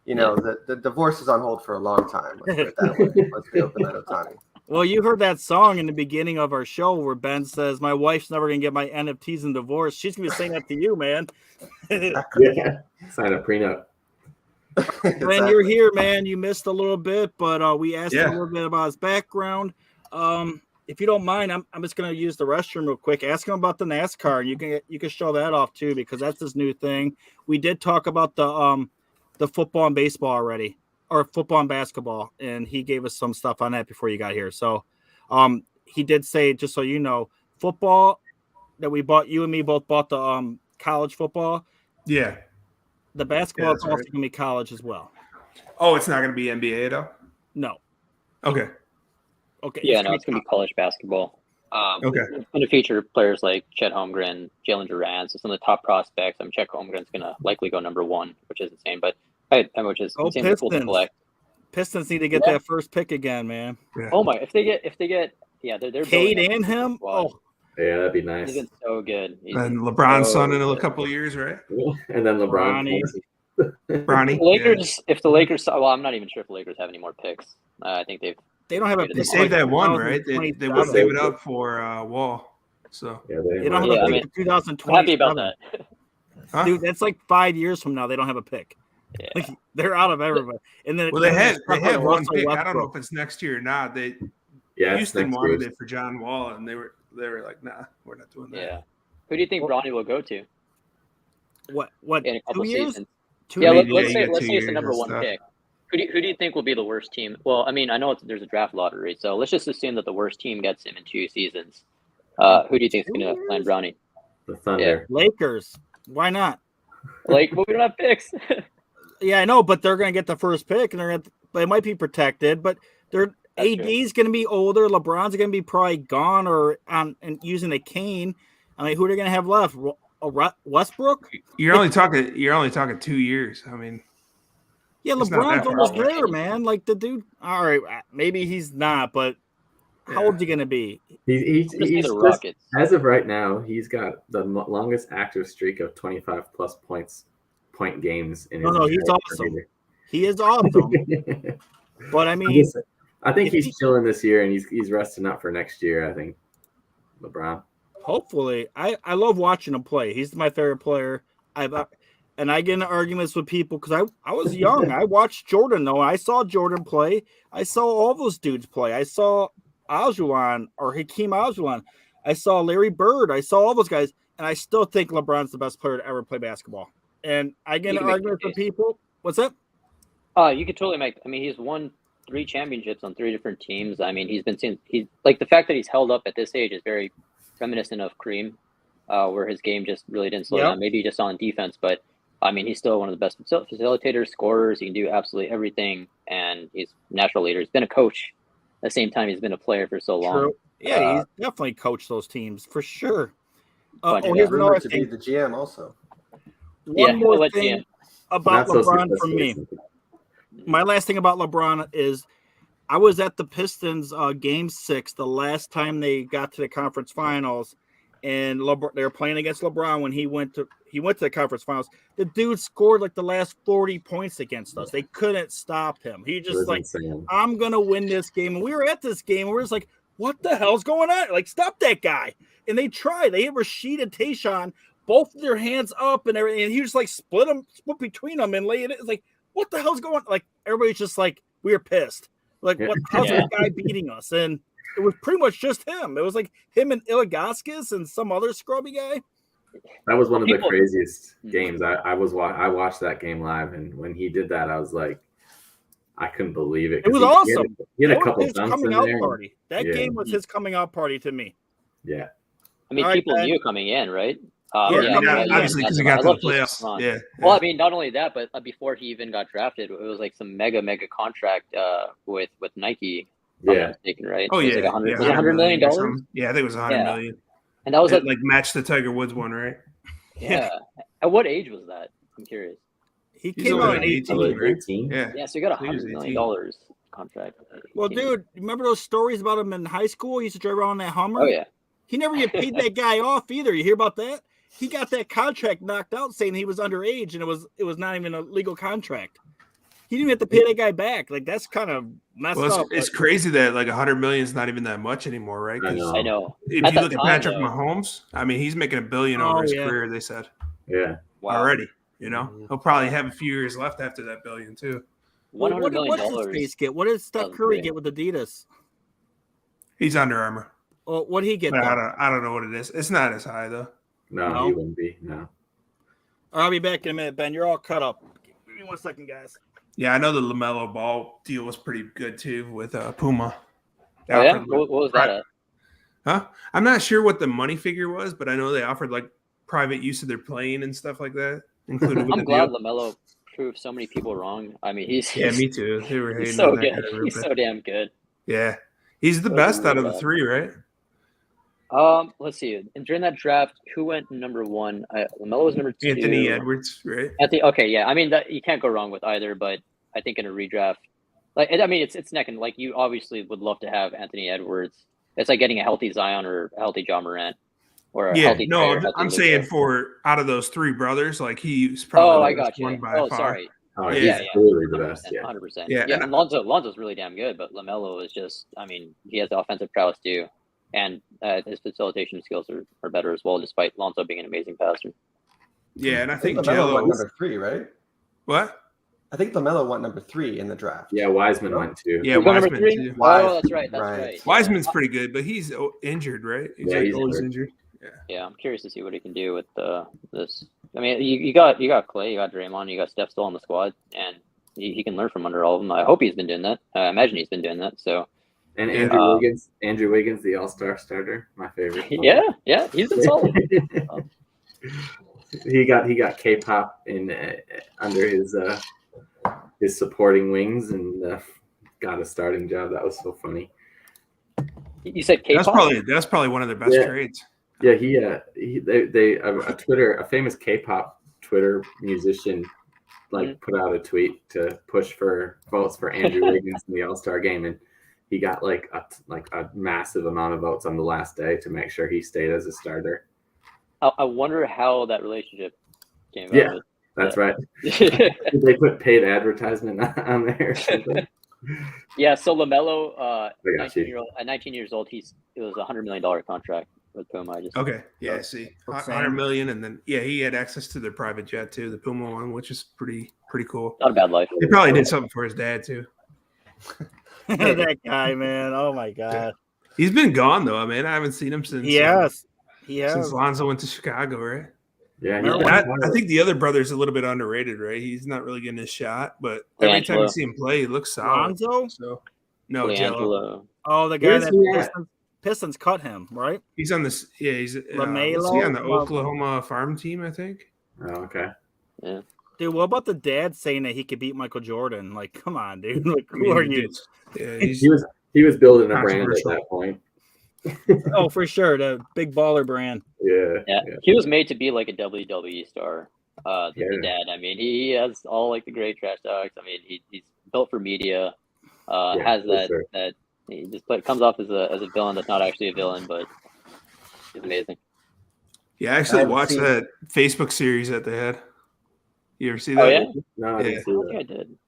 the divorce is on hold for a long time. Let's put it that way. Let's be open that Ohtani. Well, you heard that song in the beginning of our show where Ben says, "My wife's never gonna get my NFTs and divorce." She's gonna be saying that to you, man. Yeah, sign a prenup. When you're here, man, you missed a little bit, but we asked you a little bit about his background. If you don't mind, I'm just gonna use the restroom real quick. Ask him about the NASCAR, and you can show that off too, because that's his new thing. We did talk about the football and baseball already, or football and basketball, and he gave us some stuff on that before you got here. So he did say, just so you know, football that we bought, you and me both bought the college football. Yeah. The basketball is also going to be college as well. Oh, it's not going to be NBA though? No. Okay. Yeah, no, it's going to be college basketball. Okay. It's going to feature players like Chet Holmgren, Jalen Duran, so some of the top prospects. Chet Holmgren's going to likely go #1, which is insane, but which is insane for people to collect. Pistons need to get that first pick again, man. Yeah. Oh my! If they get, they're Cade and him. Oh, yeah, that'd be nice. He's been so good. And LeBron's son in a couple of years, right? And then LeBron. Bronny. Lakers. If the Lakers, well, I'm not even sure if the Lakers have any more picks. I think they don't have a. They saved that one, right? They would save it up for Wall. So they don't have a pick for 2020. I'm happy about that. Huh? Dude, that's like 5 years from now. They don't have a pick. Yeah. Like, they're out of everybody. And then they have one pick. I don't know if it's next year or not. Houston wanted it for John Wall, and they were like, nah, we're not doing that. Yeah. Who do you think Bronny will go to? What in a couple 2 years? seasons? 2 Yeah, years? let's say it's the #1 pick. Who do you think will be the worst team? Well, I mean, I know there's a draft lottery, so let's just assume that the worst team gets him in 2 seasons. Who do you think is going to land Bronny? The Thunder. Lakers. Why not? But we don't have picks. Yeah, I know, but they're going to get the first pick, and they might be protected. But AD's going to be older. LeBron's going to be probably gone or and using a cane. I mean, who are they going to have left? Westbrook? You're only talking 2 years. I mean, yeah, LeBron's almost there, man. Like the dude. All right, maybe he's not, but how old is he going to be? He's the Rockets. As of right now, he's got the longest active streak of 25 plus point games in his he's awesome. Career. He is awesome. But I mean, I think he's chilling this year, and he's resting up for next year. I think LeBron. Hopefully, I love watching him play. He's my favorite player. And I get into arguments with people because I was young. I watched Jordan though. I saw Jordan play. I saw all those dudes play. I saw Olajuwon or Hakeem Olajuwon. I saw Larry Bird. I saw all those guys, and I still think LeBron's the best player to ever play basketball. And I get into arguments with people. What's that? You could totally make. I mean, he's won 3 championships on 3 different teams. I mean, he's like the fact that he's held up at this age is very reminiscent of Kareem, where his game just really didn't slow down. Maybe just on defense, but I mean, he's still one of the best facilitators, scorers. He can do absolutely everything, and he's a natural leader. He's been a coach at the same time he's been a player for so long. True. Yeah, he's definitely coached those teams for sure. Here's another thing. To be the GM also. One more thing about LeBron for me. My last thing about LeBron is I was at the Pistons game 6 the last time they got to the conference finals, and they were playing against LeBron when he went to the conference finals. The dude scored like the last 40 points against us. They couldn't stop him. He just like, insane. I'm gonna win this game. And we were at this game, and we were just like, what the hell's going on? Like, stop that guy. And they tried. They hit Rashid and Tayshaun, both of their hands up and everything. And he just like split between them and lay it. It's like, what the hell's going on? Like, everybody's just like, we were pissed. Like, how's this guy beating us? And it was pretty much just him. It was like him and Ilgauskas and some other scrubby guy. That was one of the craziest games. I watched that game live, and when he did that, I was like, I couldn't believe it. It was awesome. He had a couple dunks in there. Party. That game was his coming out party to me. Yeah. I mean, people knew coming in, right? Obviously, because he got to the playoffs. Yeah. Well, I mean, not only that, but before he even got drafted, it was like some mega contract with Nike. Yeah. Mistaken, right? Oh, yeah. Was it $100 million? Yeah, I think it was $100 million. And that was like matched the Tiger Woods one, right? Yeah. At what age was that? I'm curious. He came out at 18, right? Yeah. So you got $100 million contract. Well, dude, remember those stories about him in high school? He used to drive around that Hummer. Oh yeah. He never get paid that guy off either. You hear about that? He got that contract knocked out saying he was underage, and it was not even a legal contract. He didn't even have to pay that guy back. Like, that's kind of messed up. It's crazy that like $100 million is not even that much anymore, right? I know. If you look at Patrick Mahomes, I mean, he's making $1 billion over his career. They said, already. You know, he'll probably have a few years left after that $1 billion too. $100 million. What did his face get? What did Steph Curry get with Adidas? He's Under Armour. Well, what did he get? I don't know what it is. It's not as high though. No, he wouldn't be. No. I'll be back in a minute, Ben. You're all cut up. Give me 1 second, guys. Yeah, I know the LaMelo Ball deal was pretty good too with Puma. Oh, yeah? What was that at? Huh? I'm not sure what the money figure was, but I know they offered like private use of their plane and stuff like that. Included with I'm glad LaMelo proved so many people wrong. I mean, he's me too. They were hating so on that good. guy He's so damn good. Yeah, he's the best out of the 3, right? Let's see. And during that draft, who went number 1? LaMelo was number 2. Anthony Edwards, right? Okay, yeah. I mean, you can't go wrong with either. But I think in a redraft, it's neck and like you obviously would love to have Anthony Edwards. It's like getting a healthy Zion or a healthy Ja Morant. Or a healthy I'm saying for out of those 3 brothers, like he's probably one by far. Sorry. Oh, he's clearly the best. 100%. Yeah, and Lonzo's really damn good, but LaMelo is just, I mean, he has the offensive prowess too. And his facilitation skills are better as well, despite Lonzo being an amazing passer. Yeah, and I think LaMelo went number 3, right? What? I think LaMelo went number 3 in the draft. Yeah, Wiseman went 2. Yeah, Wiseman too. Oh, that's right. Wiseman's pretty good, but he's injured, right? He's always injured. Yeah, I'm curious to see what he can do with this. I mean, you got Clay, you got Draymond, you got Steph still on the squad, and he can learn from under all of them. I hope he's been doing that. I imagine he's been doing that. So. And Andrew Wiggins, the All-Star starter, my favorite. Yeah, he's been solid. He got K-pop in under his his supporting wings and got a starting job. That was so funny. You said K-pop? That's probably one of their best trades. Yeah, a famous K-pop Twitter musician put out a tweet to push for votes for Andrew Wiggins in the All-Star game, and he got like a massive amount of votes on the last day to make sure he stayed as a starter. I wonder how that relationship came Yeah, out. that's right. Did they put paid advertisement on there or something? Yeah, so LaMelo, 19 years old, it was a $100 million contract with Puma. See, $100 million, and then he had access to their private jet too, the Puma one, which is pretty cool. Not a bad life. He probably did something for his dad too. That guy, man! Oh my god, he's been gone though. I mean, I haven't seen him since. He has. Since Lonzo went to Chicago, right? Yeah, I think the other brother's a little bit underrated, right? He's not really getting his shot, but every time you see him play, he looks solid. Lonzo? So, no, Jello. Oh, the guy that Pistons cut him, right? He's on this. Yeah, he's LaMelo on the Oklahoma farm team, I think. Oh, okay. Yeah. Dude, what about the dad saying that he could beat Michael Jordan? Like, come on, dude. Like, who are you? Yeah, he was building a brand at that point. Oh, for sure, the big baller brand. Yeah. He was made to be like a WWE star. The dad. I mean, he has all like the great trash talks. I mean, he's built for media. Has that he just comes off as a villain that's not actually a villain, but he's amazing. Yeah, I actually watched that Facebook series that they had. You ever see that? Oh yeah. No, I didn't see that. I did.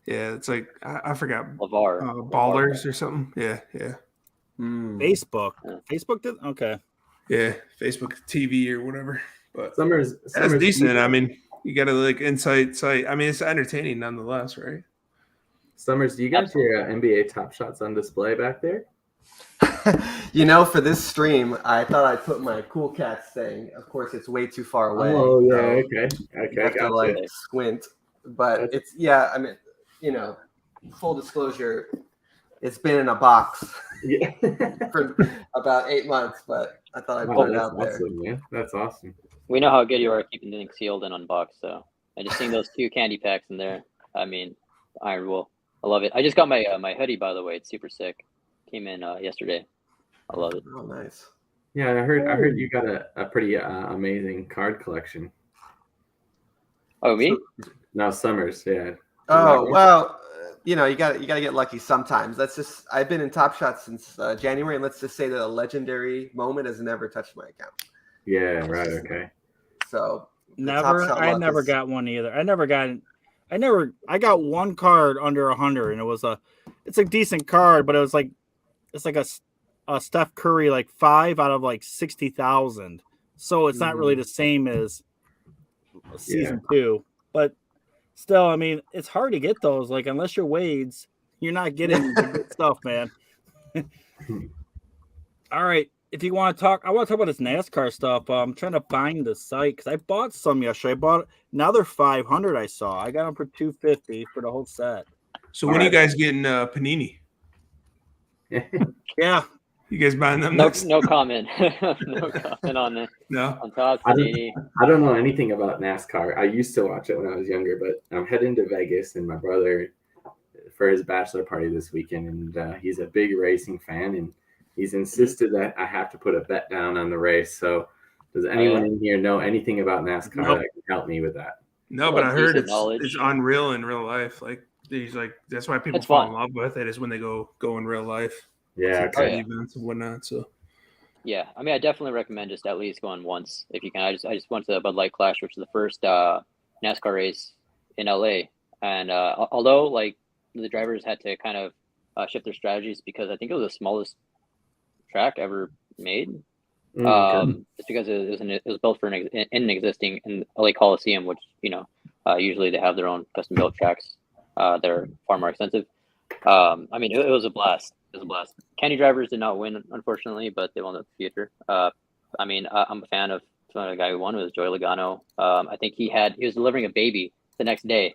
Yeah, it's like I forgot. LeVar. Ballers or something. Yeah. Facebook. Facebook did okay. Yeah, Facebook TV or whatever. But Summers that's decent. I mean, you got to like insight site. I mean, it's entertaining nonetheless, right? Summers, do you got your NBA Top Shots on display back there? For this stream, I thought I'd put my Cool Cats thing. Of course, it's way too far away. Oh yeah, okay. You have to squint, but it's I mean, full disclosure, it's been in a box for about 8 months, but I thought I'd put it out there. Man. That's awesome. We know how good you are at keeping things sealed and unboxed. So I just seen those 2 candy packs in there. I mean, Iron Wool. I love it. I just got my my hoodie, by the way. It's super sick. Came in yesterday. I love it. Oh, nice. Yeah, I heard you got a pretty amazing card collection. Oh, me? No, Summers. Yeah. Oh well, you got to get lucky sometimes. I've been in Top Shot since January, and let's just say that a legendary moment has never touched my account. Yeah. Right. Okay. So I never got one either. I got one card under 100, and it's a decent card, but it's like a Steph Curry like 5 out of like 60,000. So it's not really the same as season 2, but still, I mean, it's hard to get those. Like, unless you're Wade's, you're not getting the good stuff, man. All right. If you want to talk, I want to talk about this NASCAR stuff. I'm trying to find the site because I bought some yesterday. I bought another 500. I saw. I got them for $250 for the whole set. So when are you guys getting Panini? Yeah. You guys buying them? No comment. No comment on it. No. On top I don't know anything about NASCAR. I used to watch it when I was younger, but I'm heading to Vegas and my brother for his bachelor party this weekend, and he's a big racing fan, and he's insisted that I have to put a bet down on the race. So does anyone in here know anything about NASCAR that can help me with that? No, but I heard it's unreal in real life. Like that's why people fall in love with it is when they go in real life. Yeah, events and whatnot. So yeah, I mean, I definitely recommend just at least going once if you can. I just went to the Bud Light Clash, which is the first NASCAR race in LA, and although like the drivers had to kind of shift their strategies because I think it was the smallest track ever made. It's because it was built for in an existing in LA Coliseum, which usually they have their own custom built tracks. They're far more expensive. I mean, it was a blast. It was a blast. Candy drivers did not win, unfortunately, but they won the future. I mean, I'm a fan of the guy who won was Joey Logano. I think he was delivering a baby the next day,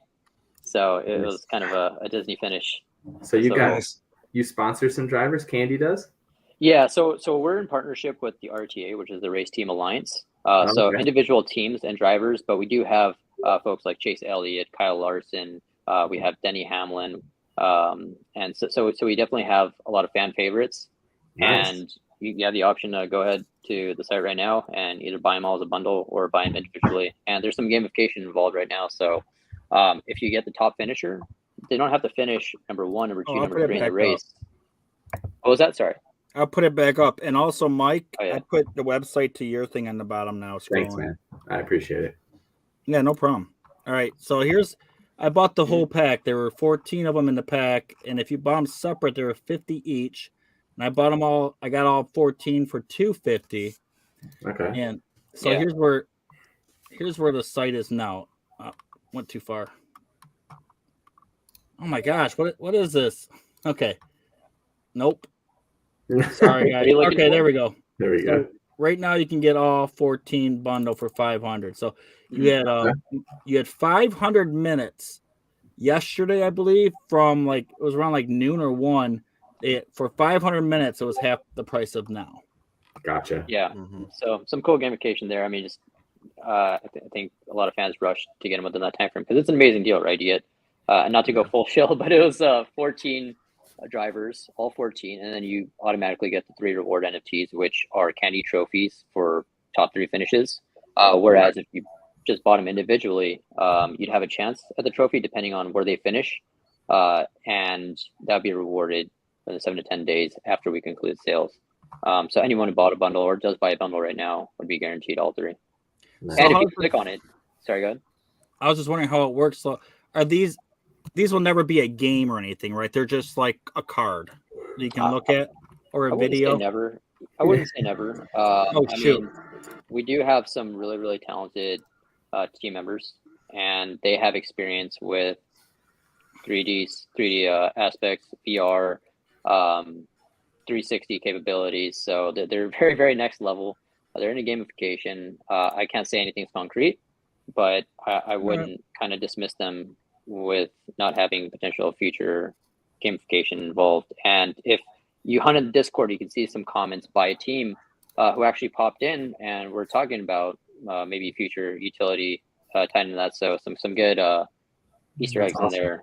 so it was kind of a Disney finish. So you sponsor some drivers? Candy does? Yeah, so we're in partnership with the RTA, which is the Race Team Alliance. So individual teams and drivers, but we do have folks like Chase Elliott, Kyle Larson, We have Denny Hamlin. And so we definitely have a lot of fan favorites. Nice. And you have the option to go ahead to the site right now and either buy them all as a bundle or buy them individually. And there's some gamification involved right now. So if you get the top finisher, they don't have to finish number 1, number 2, number 3 in the race. What was that? Sorry. I'll put it back up. And also, Mike, I put the website to your thing on the bottom now. Thanks, man. I appreciate it. Yeah, no problem. All right. So I bought the whole pack. There were 14 of them in the pack. And if you bought them separate, there were 50 each. And I bought them all. I got all 14 for $250. Okay. And so here's where the site is now. Went too far. Oh my gosh, what is this? Okay. Nope. Sorry, guys. Okay, there we go. There we go. Right now you can get all 14 bundle for $500. So you had 500 minutes yesterday, I believe, from it was around noon or 1. For 500 minutes, it was half the price of now. Gotcha. Yeah. Mm-hmm. So some cool gamification there. I mean, just I think a lot of fans rushed to get them within that time frame because it's an amazing deal, right? You get not to go full shill, but it was 14 drivers, all 14, and then you automatically get the 3 reward NFTs, which are candy trophies for top 3 finishes. Whereas if you just bought them individually, you'd have a chance at the trophy depending on where they finish, and that'd be rewarded in the 7 to 10 days after we conclude sales. So anyone who bought a bundle or does buy a bundle right now would be guaranteed all 3. Nice. And if you click on it, sorry, go ahead. I was just wondering how it works. So are these will never be a game or anything, right? They're just like a card that you can look at or a video. Never. I wouldn't say never. I mean, we do have some really, really talented team members, and they have experience with 3D aspects, VR, 360 capabilities. So they're very, very next level. They're in a gamification. I can't say anything's concrete, but I wouldn't kind of dismiss them with not having potential future gamification involved. And if you hunt in the Discord, you can see some comments by a team who actually popped in and we're talking about maybe future utility tied into that. So some good Easter eggs in there.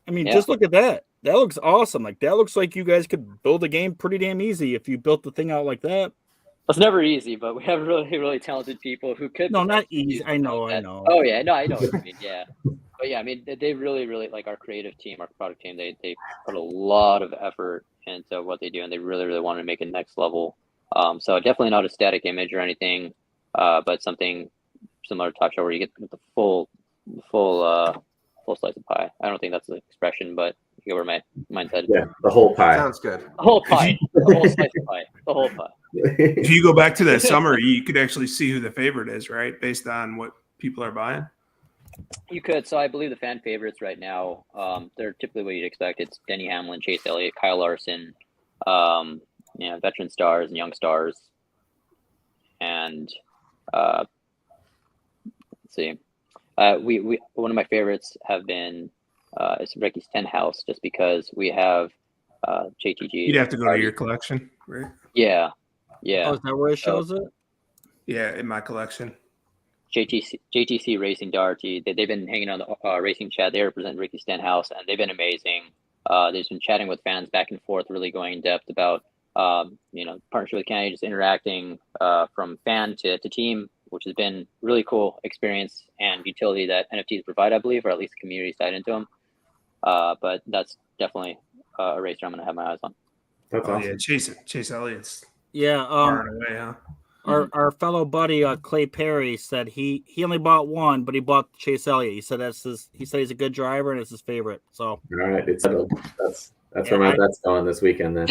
I mean, just look at that. That looks awesome. That looks like you guys could build a game pretty damn easy if you built the thing out like that. It's never easy, but we have really, really talented people who could. No, not easy. I know. Oh yeah, no, I know what you mean. Yeah, but yeah, I mean, they really, really our creative team, our product team. They put a lot of effort into what they do, and they really, really want to make it next level. So definitely not a static image or anything, but something similar to Top Show where you get the full slice of pie. I don't think that's the expression, but you get where my mind's headed. Yeah, the whole pie. Sounds good. The whole pie. The whole slice of pie. The whole pie. If you go back to that summary, you could actually see who the favorite is, right? Based on what people are buying. You could. So I believe the fan favorites right now, they're typically what you'd expect. It's Denny Hamlin, Chase Elliott, Kyle Larson, veteran stars and young stars. And let's see. We one of my favorites have been it's Ricky Stenhouse, just because we have JTG. You'd have to go to your collection, right? Yeah. Oh, is that where it shows it? Yeah, in my collection. JTC Racing Darty. They've been hanging on the racing chat. They represent Ricky Stenhouse, and they've been amazing. They've been chatting with fans back and forth, really going in depth about partnership with Canada, just interacting from fan to team, which has been really cool experience and utility that NFTs provide, I believe, or at least the community side into them. But that's definitely a racer I'm going to have my eyes on. That's awesome. Yeah, Chase Elliott's. Yeah. Away, huh? Our fellow buddy Clay Perry said he only bought one, but he bought Chase Elliott. He said he said he's a good driver and it's his favorite. So all right, it's settled. That's where my bet's going this weekend then.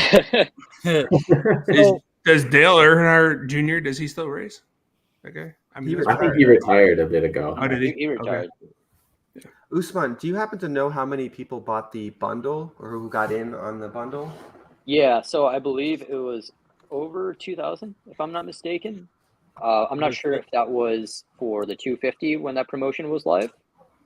Does Dale Earnhardt Jr. does he still race? Okay. I think he retired a bit ago. Oh, did he? He retired. Okay. Usman, do you happen to know how many people bought the bundle or who got in on the bundle? Yeah, so I believe it was over 2,000, if I'm not mistaken. I'm not sure if that was for the 250 when that promotion was live.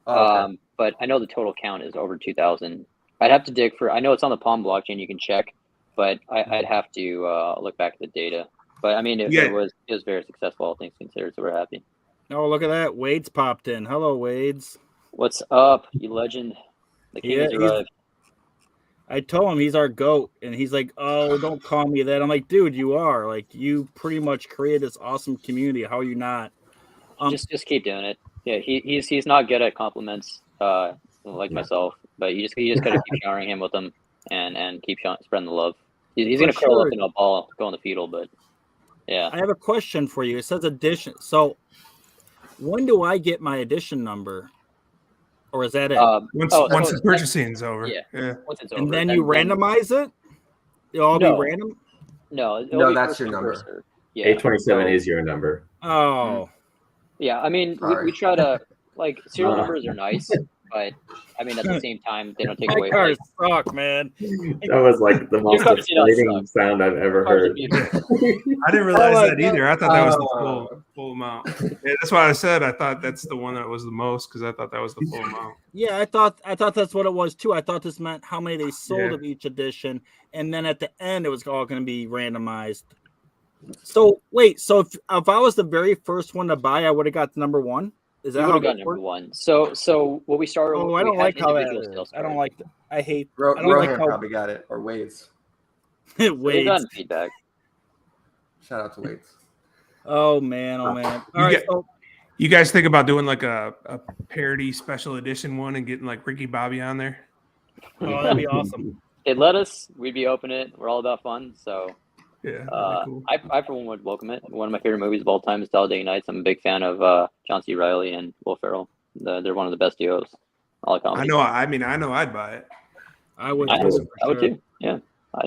Okay. But I know the total count is over 2,000. I'd have to dig I know it's on the Palm blockchain, you can check, but I'd have to look back at the data. But I mean, it was very successful, all things considered, so we're happy. Oh, look at that. Wade's popped in. Hello, Wade's. What's up, you legend? The king has arrived. I told him he's our GOAT, and he's like, "Oh, don't call me that." I'm like, "Dude, you are. Like, you pretty much created this awesome community. How are you not?" Just keep doing it. Yeah, he's not good at compliments, like myself, but you just gotta keep showering him with them and keep spreading the love. He's gonna curl up in a ball, go in the fetal, but yeah. I have a question for you. It says edition. So, when do I get my edition number? Or is that it? Once the purchasing is over. Yeah. Once it's over. And then you randomize it? It'll all be random? No, that's your number. Yeah. 827 is your number. Oh. Yeah, I mean, we try to, like, serial numbers are nice, but, I mean, at the same time, they don't take away. My cars suck, man. That was like the most deflating sound I've ever heard. I didn't realize that either. I thought that was the full amount. Yeah, that's why I said I thought that's the one that was the most, because I thought that was the full amount. Yeah, I thought that's what it was too. I thought this meant how many they sold of each edition, and then at the end it was all going to be randomized. So wait, so if I was the very first one to buy, I would have got number one. Is that you how got number one? So what we started? Oh, I don't like how that is. I don't like that. I hate. Rohan like how... probably got it, or Wade's. Wade's done feedback. Shout out to Wade's. Oh man, All right. You guys think about doing like a parody special edition one and getting like Ricky Bobby on there? Oh, that'd be awesome. They'd let us. We'd be open it. We're all about fun, so. Yeah, cool. I for one would welcome it. One of my favorite movies of all time is Talladega Nights. I'm a big fan of John C. Reilly and Will Ferrell. They're one of the best duos. All comedy. I know I'd buy it. I would too. Yeah,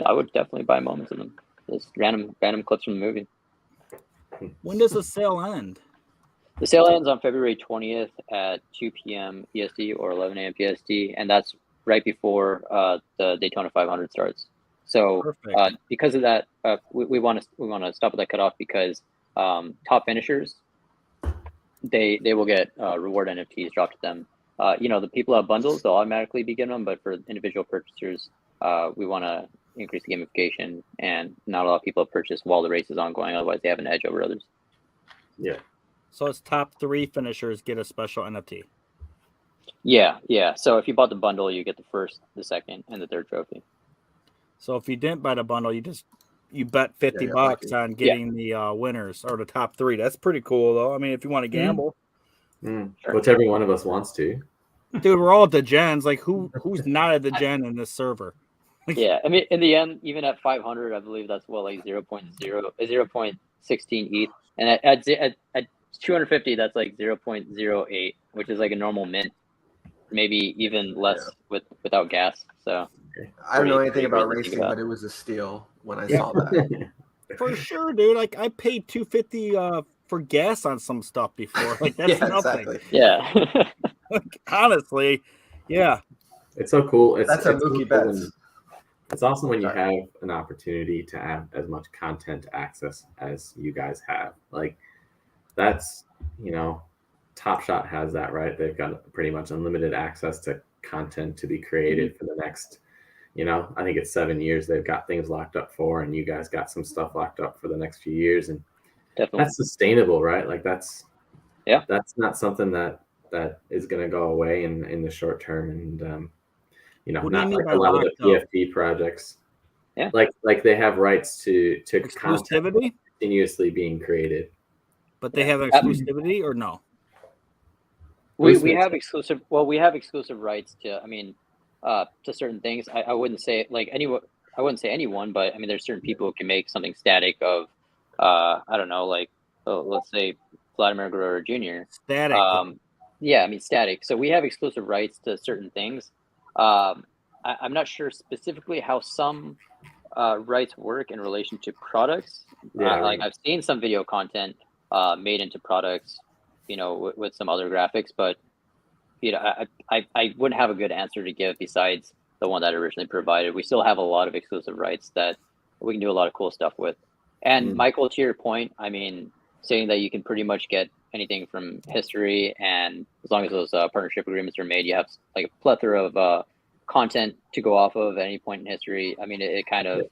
I would definitely buy moments of them. Just random clips from the movie. When does the sale end? The sale ends on February 20th at 2 p.m. PST or 11 a.m. PST, and that's right before the Daytona 500 starts. So because of that, we want to stop at that cutoff because top finishers, they will get reward NFTs dropped to them. The people who have bundles, they'll automatically be getting them, but for individual purchasers, we want to increase the gamification and not allow people to purchase while the race is ongoing. Otherwise, they have an edge over others. Yeah. So it's top 3 finishers get a special NFT. Yeah. So if you bought the bundle, you get the first, the second, and the third trophy. So if you didn't buy the bundle, you bet $50 on getting the winners or the top 3. That's pretty cool, though. I mean, if you want to gamble, sure. Whichever one of us wants to. Dude, we're all degens. Like, who's not a degen in this server? Yeah, I mean, in the end, even at 500, I believe that's like 0.16 ETH, and at 250, that's like 0.08, which is like a normal mint, maybe even less without gas. So. I don't know anything about racing, but it was a steal when I saw that. For sure, dude. Like I paid $250 for gas on some stuff before. Like that's nothing. Exactly. Yeah. Like, honestly, yeah. It's so cool. That's a Mookie Betts. It's awesome when you have an opportunity to have as much content access as you guys have. Like that's, Top Shot has that, right? They've got pretty much unlimited access to content to be created for the next, I think it's 7 years they've got things locked up for, and you guys got some stuff locked up for the next few years, and that's sustainable, right? Like that's not something that is going to go away in the short term, and not like a lot of the PFP projects. Yeah, like they have rights to exclusivity continuously being created, but they have exclusivity or no? We have exclusive. Well, we have exclusive rights to. I mean. To certain things, I wouldn't say like anyone. I wouldn't say anyone, but I mean, there's certain people who can make something static of, I don't know, like let's say Vladimir Guerrero Jr. Static. Yeah, I mean static. So we have exclusive rights to certain things. I'm not sure specifically how some rights work in relation to products. Like I've seen some video content made into products, with some other graphics, but. I wouldn't have a good answer to give besides the one that originally provided. We still have a lot of exclusive rights that we can do a lot of cool stuff with. And Michael, to your point, I mean, saying that you can pretty much get anything from history, and as long as those partnership agreements are made, you have like a plethora of content to go off of at any point in history. I mean, it kind of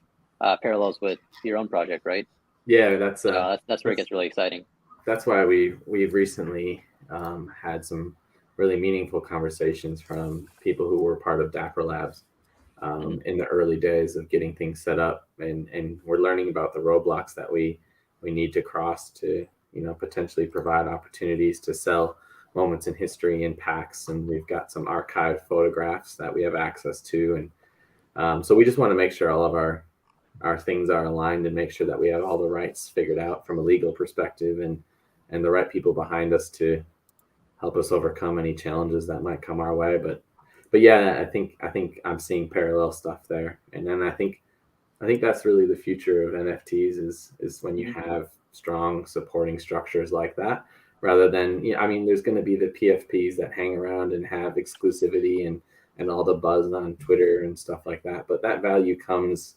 parallels with your own project, right? Yeah, that's where it gets really exciting. That's why we've recently had some really meaningful conversations from people who were part of Dapper Labs in the early days of getting things set up, and we're learning about the roadblocks that we need to cross to, potentially provide opportunities to sell moments in history in packs. And we've got some archived photographs that we have access to, and so we just want to make sure all of our things are aligned and make sure that we have all the rights figured out from a legal perspective, and the right people behind us to help us overcome any challenges that might come our way. But yeah, I think I'm seeing parallel stuff there. And then I think that's really the future of NFTs is when you have strong supporting structures like that, rather than, there's going to be the PFPs that hang around and have exclusivity and all the buzz on Twitter and stuff like that. But that value comes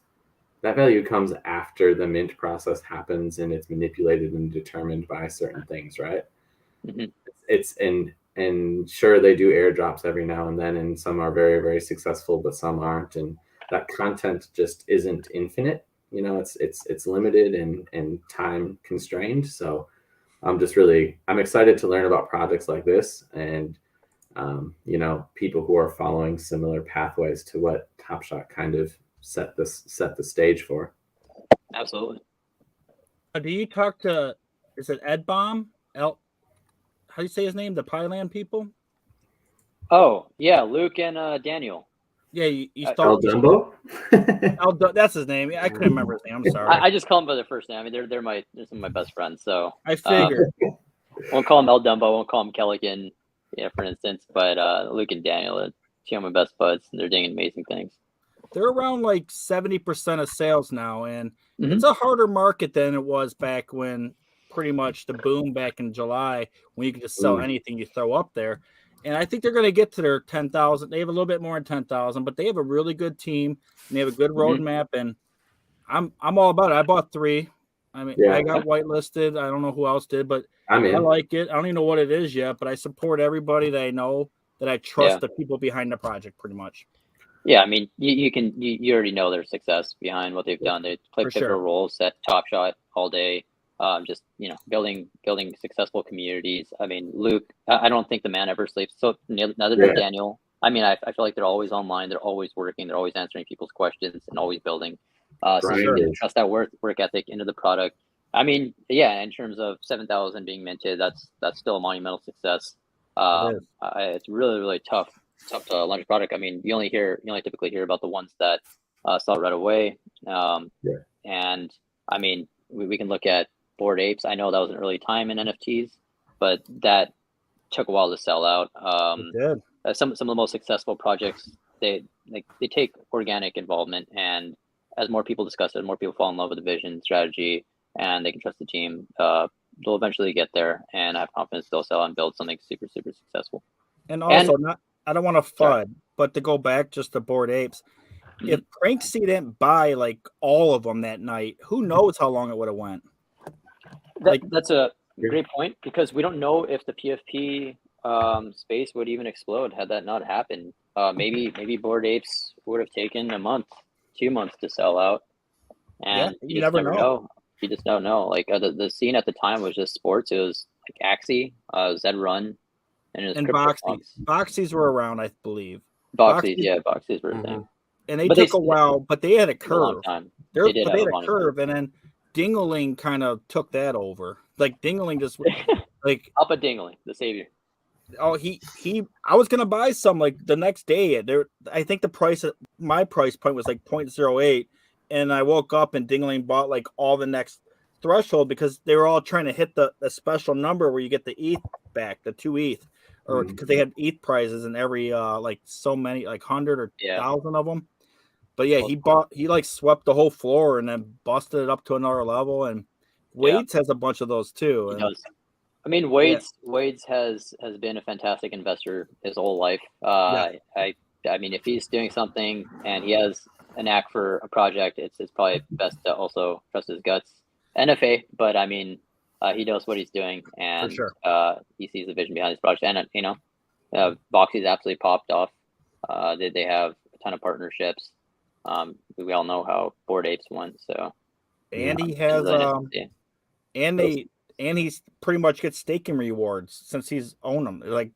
after the mint process happens and it's manipulated and determined by certain things, right? Mm-hmm. And sure, they do airdrops every now and then, and some are very, very successful, but some aren't. And that content just isn't infinite. It's limited and time constrained. So I'm excited to learn about projects like this, and people who are following similar pathways to what Top Shot kind of set the stage for. Absolutely. Do you talk to, is it Ed Baum? How do you say his name? The Pyland people? Oh, yeah, Luke and Daniel. Yeah, you El Dumbo? That's his name. I couldn't remember his name. I'm sorry. I just call them by their first name. I mean, they're some of my best friends. So I figured. Won't call him El Dumbo. Won't call him Kelligan, for instance. But Luke and Daniel are two of my best buds, and they're doing amazing things. They're around like 70% of sales now, and it's a harder market than it was back when pretty much the boom back in July, when you can just sell anything you throw up there. And I think they're going to get to their 10,000. They have a little bit more than 10,000, but they have a really good team and they have a good roadmap. And I'm all about it. I bought 3. I mean, I got whitelisted. I don't know who else did, but I like it. I don't even know what it is yet, but I support everybody that I know, that I trust the people behind the project pretty much. Yeah, I mean, you already know their success behind what they've done. They play pivotal roles at Top Shot all day. Just building successful communities. I mean, Luke, I don't think the man ever sleeps. So neither does Daniel. I mean, I feel like they're always online. They're always working. They're always answering people's questions and always building. So you trust that work ethic into the product. I mean, in terms of 7,000 being minted, that's still a monumental success. It's really, really tough to launch a product. I mean, you only typically hear about the ones that sell right away. And I mean, we can look at Bored Apes. I know that was an early time in NFTs, but that took a while to sell out. Some of the most successful projects, they take organic involvement, and as more people discuss it, more people fall in love with the vision, strategy, and they can trust the team. They'll eventually get there, and I have confidence they'll sell and build something super, super successful. And also, I don't want to FUD, but to go back just to Bored Apes, if Cranksy didn't buy like all of them that night, who knows how long it would have went? That's a great point, because we don't know if the PFP space would even explode had that not happened. Maybe Bored Apes would have taken a month, 2 months to sell out, and you never know. You just don't know. Like the scene at the time was just sports. It was like Axie, Zed Run, and Boxies. Boxies were around, I believe. Boxies were a thing. And they took a while, but they had a curve. They had a curve, and then Dingling kind of took that over. Like Dingling just like up a Dingling, the savior. Oh, I was gonna buy some like the next day. I think my price point was like 0.08, and I woke up and Dingling bought like all the next threshold, because they were all trying to hit the special number where you get the ETH back, the 2 ETH, or because they had ETH prizes in every like so many, like 100 or 1,000 of them. But he like swept the whole floor and then busted it up to another level. And Wade's has a bunch of those too. He does. I mean, Wade's has been a fantastic investor his whole life. I mean, if he's doing something and he has a knack for a project, it's probably best to also trust his guts. NFA, but I mean, he knows what he's doing, and he sees the vision behind his project. And Boxy's absolutely popped off. They have a ton of partnerships. We all know how Bored Apes went. So, and he has and he's pretty much gets staking rewards since he's owned them. Like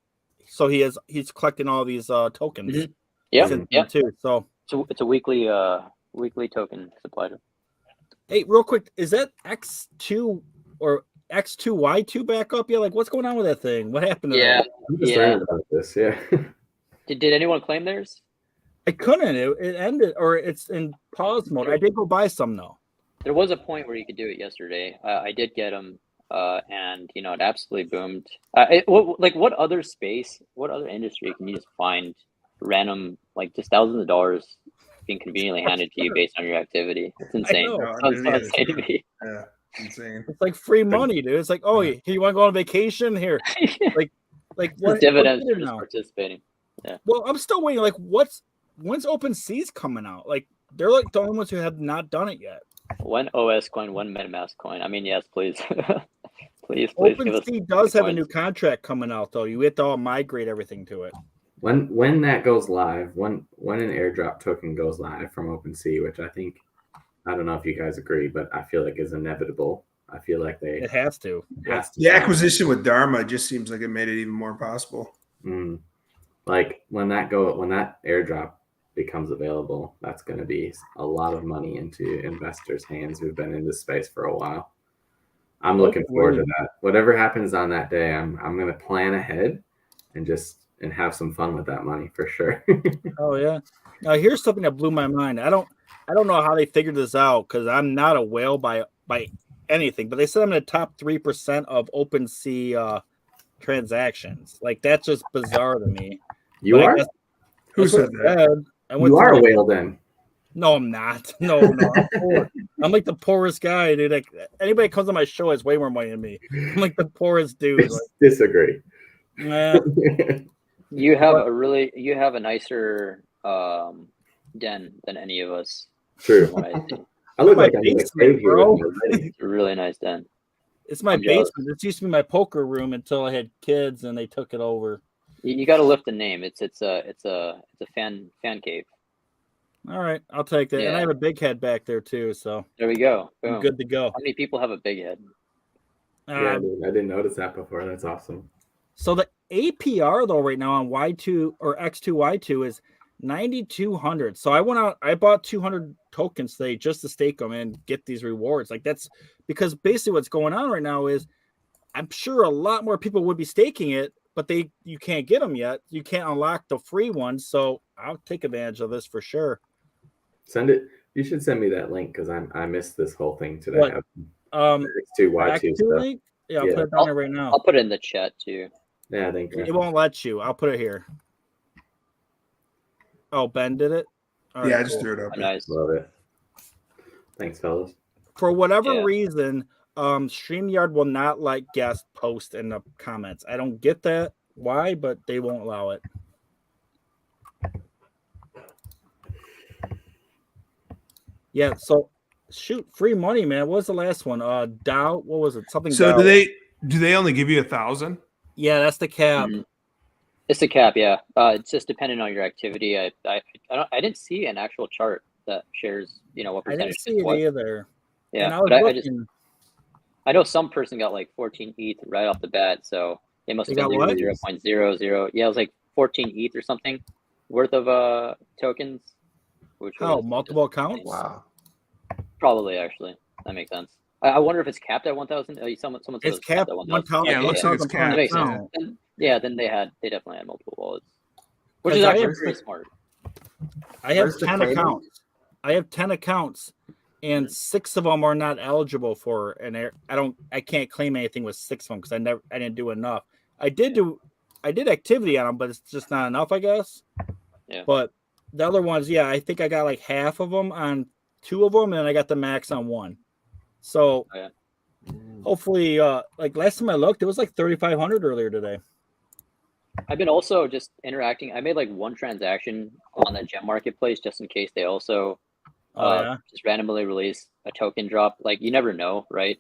so he's collecting all these tokens. Mm-hmm. Yeah. Too. So it's a weekly token supply. Hey, real quick, is that X2 or X2Y2 back up? Yeah, like what's going on with that thing? What happened to that? I'm just learning about this. Yeah. Did anyone claim theirs? I couldn't. It ended, or it's in pause mode. I did go buy some though. There was a point where you could do it yesterday. I did get them, and it absolutely boomed. What other space, what other industry can you just find random, like just thousands of dollars being conveniently handed to you based on your activity? It's insane. It's insane to me. Yeah, insane. It's like free money, dude. It's like, oh, you want to go on vacation here? like what dividends for just participating. Yeah. Well, I'm still waiting. Like, when's OpenSea's coming out? Like, they're like the only ones who have not done it yet. One OS coin, one MetaMask coin. I mean, yes, please. please. OpenSea does have a new contract coming out, though. You have to all migrate everything to it. When that goes live, when an airdrop token goes live from OpenSea, which I don't know if you guys agree, but I feel like is inevitable. I feel like it has to. The acquisition with Dharma just seems like it made it even more possible. Like when that airdrop becomes available, that's going to be a lot of money into investors' hands who've been in this space for a while. I'm looking forward to that. Whatever happens on that day, I'm going to plan ahead and have some fun with that money for sure. Oh yeah. Now here's something that blew my mind. I don't know how they figured this out because I'm not a whale by anything, but they said I'm in the top 3% of OpenSea transactions. Like that's just bizarre to me. You are? Who said that? You are a whale then. No, I'm not. No, I'm poor. I'm like the poorest guy, dude. Like anybody comes on my show has way more money than me. I'm like the poorest dude. Disagree. Nah. You have a nicer den than any of us. True. I look like basement, bro. It's a really nice den. It's my basement. This used to be my poker room until I had kids and they took it over. You got to lift the name. It's a fan cave. All right, I'll take that. Yeah. And I have a big head back there too. So there we go. Boom. I'm good to go. How many people have a big head? Yeah, I didn't notice that before. That's awesome. So the APR though right now on Y2 or X2Y2 is 9,200. So I went out, I bought 200 tokens today just to stake them and get these rewards. Like that's because basically what's going on right now is I'm sure a lot more people would be staking it, but you can't get them yet. You can't unlock the free ones. So I'll take advantage of this for sure. Send it. You should send me that link because I missed this whole thing today. What? X2Y2 stuff. Link? Yeah, I'll put it down there right now. I'll put it in the chat too. Yeah, thank you. It won't let you. I'll put it here. Oh, Ben did it? All right, I just threw it up. Nice. Love it. Thanks, fellas. For whatever reason, StreamYard will not let guests post in the comments. I don't get that. Why, but they won't allow it. Yeah, so shoot, free money, man. What was the last one? Dow, what was it? Something. So Dow. do they only give you 1,000? Yeah, that's the cap. Mm-hmm. It's the cap, yeah. It's just dependent on your activity. I didn't see an actual chart that shares, what percentage. I didn't see it either. Yeah, I know some person got like 14 ETH right off the bat, so they must have been like 0.00. Yeah, it was like 14 ETH or something worth of tokens. Multiple accounts? Wow. Probably, actually. That makes sense. I wonder if it's capped at 1,000. Someone said it's capped at 1,000. Yeah, it looks like it's capped. Then they definitely had multiple wallets, which is actually pretty smart. I have 10 accounts. And 6 of them are not eligible for I can't claim anything with 6 of them because I didn't do enough. I did activity on them, but it's just not enough, I guess. Yeah. But the other ones, I think I got like half of them on 2 of them, and I got the max on 1. So hopefully, like last time I looked, it was like 3,500 earlier today. I've been also just interacting. I made like 1 transaction on the gem marketplace just in case they also just randomly release a token drop. Like you never know, right?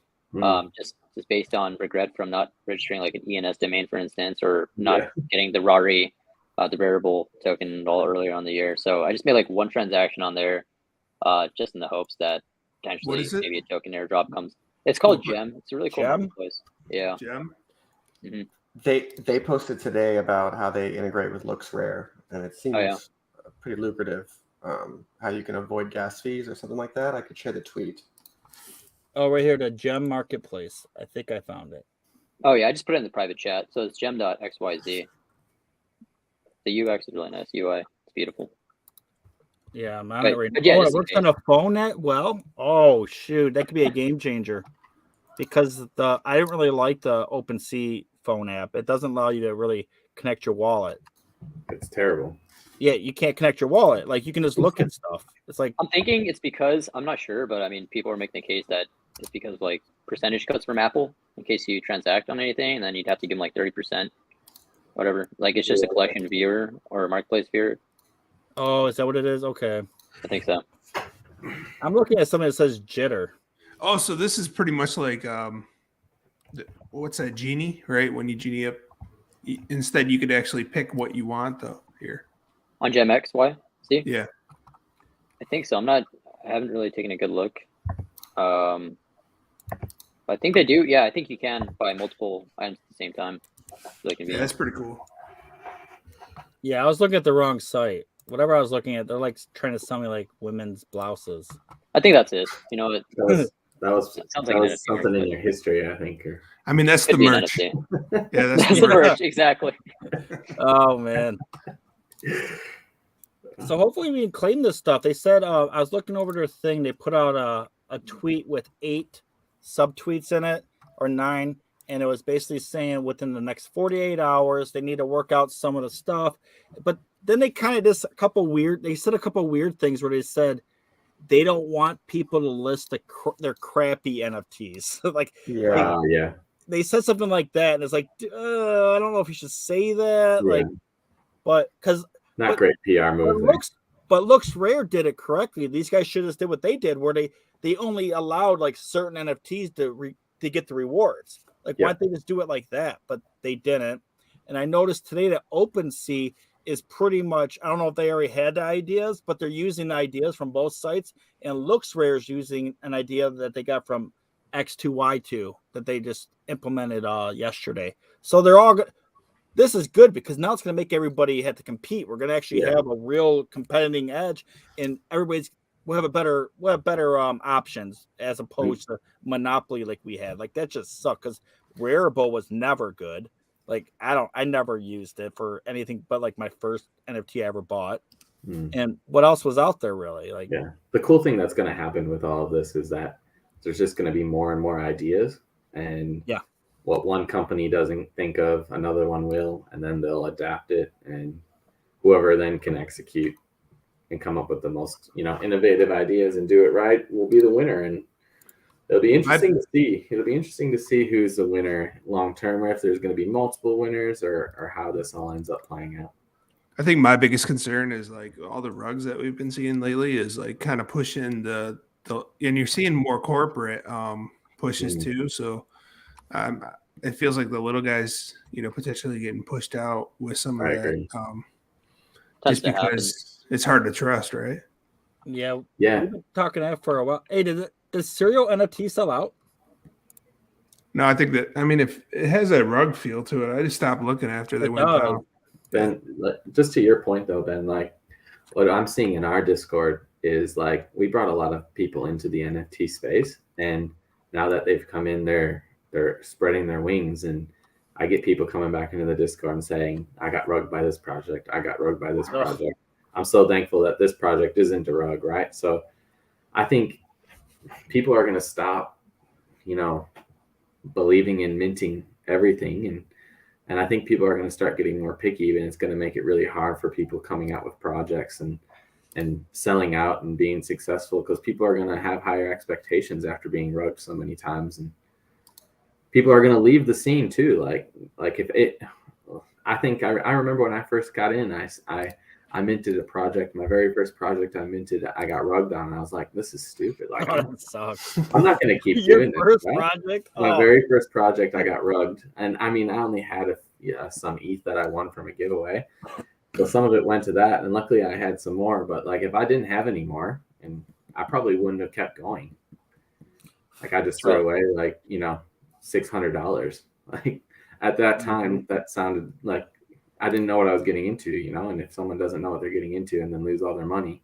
Just based on regret from not registering like an ENS domain, for instance, or not getting the Rari, the variable token all earlier on the year. So I just made like 1 transaction on there, just in the hopes that potentially maybe a token airdrop comes. It's called Gem. It's a really cool marketplace. Yeah. Gem. Mm-hmm. They posted today about how they integrate with Looks Rare, and it seems pretty lucrative. How you can avoid gas fees or something like that. I could share the tweet. Oh, right here, the Gem Marketplace. I think I found it. Oh yeah, I just put it in the private chat. So it's gem.xyz. The UX is really nice. UI, it's beautiful. Yeah, I'm on it right now. Oh, it works on a phone net. Well, oh shoot, that could be a game changer. Because I don't really like the OpenSea phone app. It doesn't allow you to really connect your wallet. It's terrible. Yeah, you can't connect your wallet. Like you can just look at stuff. It's like I'm thinking it's because I'm not sure, but I mean, people are making the case that it's because like percentage cuts from Apple in case you transact on anything, and then you'd have to give them like 30%, whatever. Like it's just a collection viewer or a marketplace viewer. Oh, is that what it is? Okay, I think so. I'm looking at something that says jitter. Oh, so this is pretty much like what's that, Genie, right? When you Genie up, instead you could actually pick what you want though here on Gem XY. See? Yeah, I think so. I haven't really taken a good look. I think they do. Yeah, I think you can buy multiple items at the same time. Yeah, that's pretty cool. Yeah, I was looking at the wrong site. Whatever I was looking at, they're like trying to sell me like women's blouses. I think that's it. You know, that was something in your history, I think. I mean, that's the merch. Yeah, that's the merch. Exactly. Oh man. So hopefully we can claim this stuff. They said I was looking over their thing. They put out a tweet with 8 subtweets in it, or 9, and it was basically saying within the next 48 hours they need to work out some of the stuff. But then they kind of said a couple weird things where they said they don't want people to list their crappy NFTs. They said something like that, and it's like I don't know if you should say that. Yeah. Like, but because great PR move. But Looks Rare did it correctly. These guys should have did what they did, where they only allowed like certain NFTs to get the rewards. Like, why don't they just do it like that? But they didn't. And I noticed today that OpenSea is pretty much, I don't know if they already had the ideas, but they're using the ideas from both sites. And Looks Rare is using an idea that they got from X2Y2 that they just implemented yesterday. So they're all good. This is good because now it's going to make everybody have to compete. We're going to actually have a real competitive edge, and we'll have better options as opposed to Monopoly like we had. Like that just sucked because Rarible was never good. Like I never used it for anything but like my first NFT I ever bought. And what else was out there really? Like the cool thing that's going to happen with all of this is that there's just going to be more and more ideas, and what one company doesn't think of, another one will, and then they'll adapt it, and whoever then can execute and come up with the most, innovative ideas and do it right will be the winner. And it'll be interesting to see. It'll be interesting to see who's the winner long term, or if there's going to be multiple winners, or how this all ends up playing out. I think my biggest concern is like all the rugs that we've been seeing lately is like kind of pushing the and you're seeing more corporate pushes too. So it feels like the little guys, potentially getting pushed out with some of that. Just because it's hard to trust, right? Yeah. We've been talking that for a while. Hey, does Serial NFT sell out? No, I think that, if it has a rug feel to it, I just stopped looking after they went down. Ben, just to your point though, Ben, like what I'm seeing in our Discord is like we brought a lot of people into the NFT space, and now that they've come in, they're spreading their wings, and I get people coming back into the Discord and saying, I got rugged by this project. I got rugged by this project. I'm so thankful that this project isn't a rug, right? So I think people are going to stop, believing in minting everything. And I think people are going to start getting more picky, and it's going to make it really hard for people coming out with projects and selling out and being successful, because people are going to have higher expectations after being rugged so many times. And people are going to leave the scene too. Like if it, I think I remember when I first got in, I minted a project. My very first project I minted, I got rugged on. And I was like, this is stupid. Like, that sucks. I'm not going to keep doing this. Right? Project? My very first project, I got rugged. And I only had some ETH that I won from a giveaway. So some of it went to that. And luckily I had some more. But like, if I didn't have any more, and I probably wouldn't have kept going. Like I just threw away like, $600. Like at that time, that sounded like I didn't know what I was getting into, and if someone doesn't know what they're getting into and then lose all their money.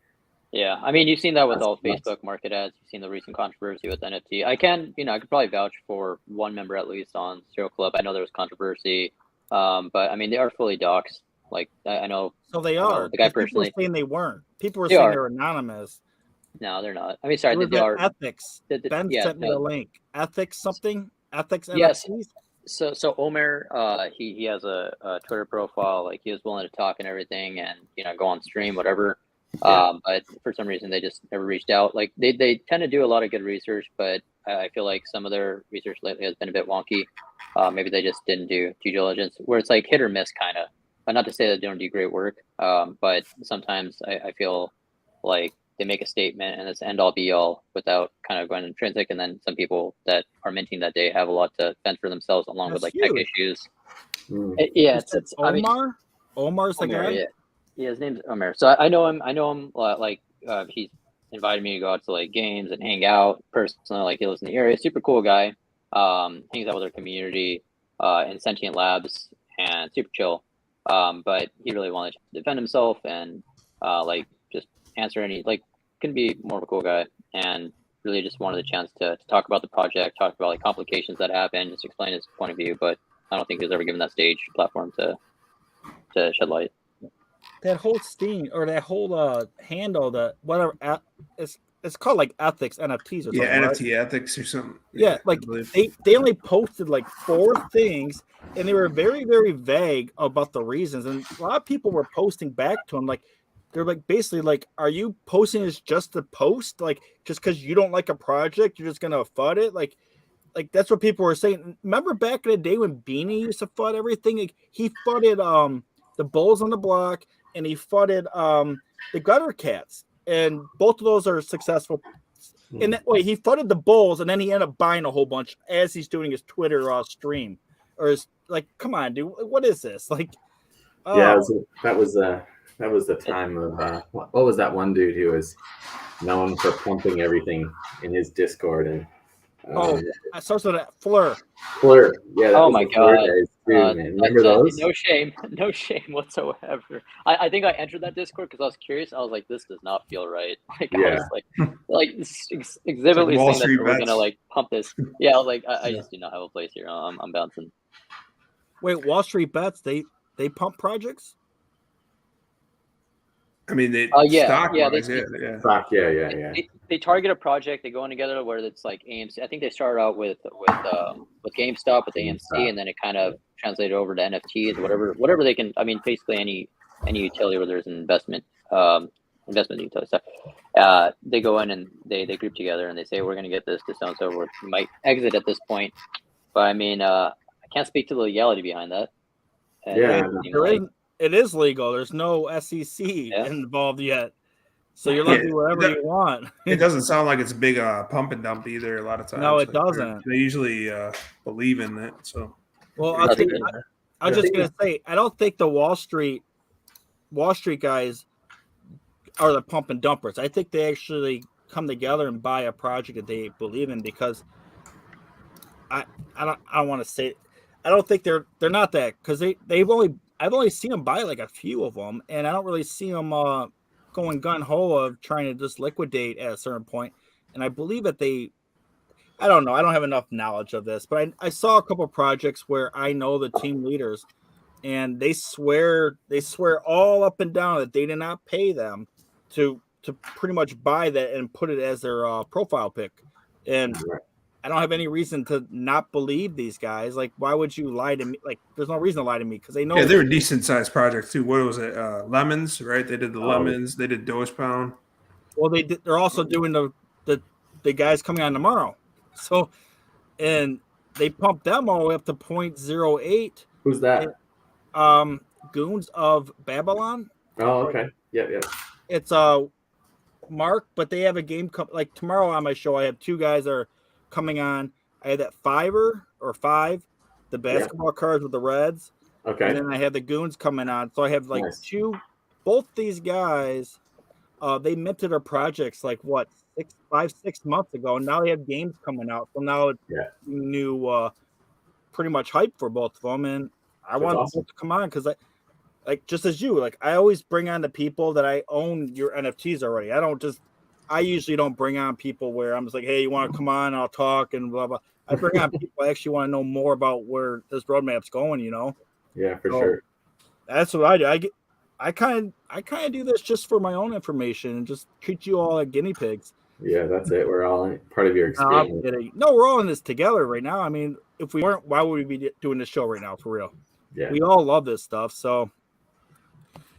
Yeah, I mean, you've seen that with all That's- Facebook market ads. You've seen the recent controversy with NFT. I could probably vouch for one member at least on Serial Club. I know there was controversy, but I mean, they are fully doxxed. Like I know. So they I know are. the guy 'Cause people personally. were saying they weren't. People were They saying are. they were anonymous. No, they're not. I mean, sorry, It was they are. ethics. Ben Yeah, sent me the link. Ethics something. Ethics Yes. NFTs. So Omer, he has a Twitter profile. Like he was willing to talk and everything, and go on stream, whatever. But for some reason they just never reached out. Like they tend to do a lot of good research, but I feel like some of their research lately has been a bit wonky. Maybe they just didn't do due diligence, where it's like hit or miss kind of. But not to say that they don't do great work. But sometimes I feel like they make a statement and it's end all be all without kind of going intrinsic. And then some people that are minting that day have a lot to fend for themselves along with That's like tech huge. issues. Mm. Yeah, You said it's I mean, Omar. Omar's the Omer, guy. yeah, his name's Omer. So I know him. Like he's invited me to go out to like games and hang out personally. Like he lives in the area. Super cool guy. Hangs out with our community in Sentient Labs and super chill. But he really wanted to defend himself and like just answer any couldn't be more of a cool guy and really just wanted a chance to talk about the project, talk about like complications that happen, just explain his point of view. But I don't think he was ever given that stage platform to shed light. That whole steam or that whole handle, the whatever it's called like ethics NFTs or something. Yeah, right? NFT ethics or something. Yeah, like I believe. they only posted like 4 things, and they were very very vague about the reasons. And a lot of people were posting back to them like they're like basically like, are you posting this just to post? Like just because you don't like a project, you're just gonna FUD it? Like that's what people were saying. Remember back in the day when Beanie used to FUD everything? Like, he FUDded the Bulls on the Block and he FUDded the Gutter Cats, and both of those are successful. And that way, he FUDded the Bulls, and then he ended up buying a whole bunch as he's doing his Twitter stream. Or his come on, dude, what is this? Like, Yeah, that was the time of what was that one dude who was known for pumping everything in his Discord and I starts with that Fleur. Yeah. Oh my god! Days too, man. Remember those? No shame whatsoever. I think I entered that Discord because I was curious. I was like, this does not feel right. Like I was like exhibitly Wall saying Street that we're bets. gonna like pump this. Yeah, I was like, I just do not have a place here. I'm bouncing. Wait, Wall Street Bets, they pump projects? I mean, they Stock, they target a project. They go in together where it's like AMC. I think they started out with GameStop with AMC, and then it kind of translated over to NFTs, whatever they can. I mean, basically any utility where there's an investment utility stuff. They go in and they group together and they say we're going to get this to so and so. We might exit at this point, but I mean, I can't speak to the legality behind that. It is legal. There's no SEC involved yet. So you're allowed to do whatever you want. It doesn't sound like it's a big pump and dump either. A lot of times, no, it doesn't. They usually believe in it. So, well, I was just gonna say, I don't think the Wall Street guys are the pump and dumpers. I think they actually come together and buy a project that they believe in, because I don't want to say, I don't think they're not that, because I've only seen them buy like a few of them, and I don't really see them going gun ho of trying to just liquidate at a certain point. And I believe that I don't know, I don't have enough knowledge of this, but I saw a couple of projects where I know the team leaders, and they swear all up and down that they did not pay them to pretty much buy that and put it as their profile pic. And I don't have any reason to not believe these guys. Like, why would you lie to me? Like, there's no reason to lie to me, because they know. Yeah, they were decent sized projects too. What was it? Lemons, right? They did the lemons. They did Doge Pound. Well, they're also doing the guys coming on tomorrow. So, and they pumped them all the way up to 0.08. Who's that? Goons of Babylon. Oh, okay. Yep. It's Mark, but they have a game like tomorrow on my show. I have 2 guys that are coming on. I had that 5, the basketball cards with the Reds. Okay. And then I have the Goons coming on. So I have like both these guys, they minted their projects like 6 months ago. And now they have games coming out. So now it's new pretty much hyped for both of them, and I That's want awesome. both to come on because just as you, like I always bring on the people that I own your NFTs already. I usually don't bring on people where I'm just like, hey, you want to come on? I'll talk and blah blah. I bring on people I actually want to know more about where this roadmap's going. Yeah, for So sure. that's what I do. I kind of do this just for my own information and just treat you all like guinea pigs. Yeah, that's it. We're all part of your No, I'm experience. kidding. No, we're all in this together right now. I mean, if we weren't, why would we be doing this show right now? For real, Yeah, we all love this stuff. So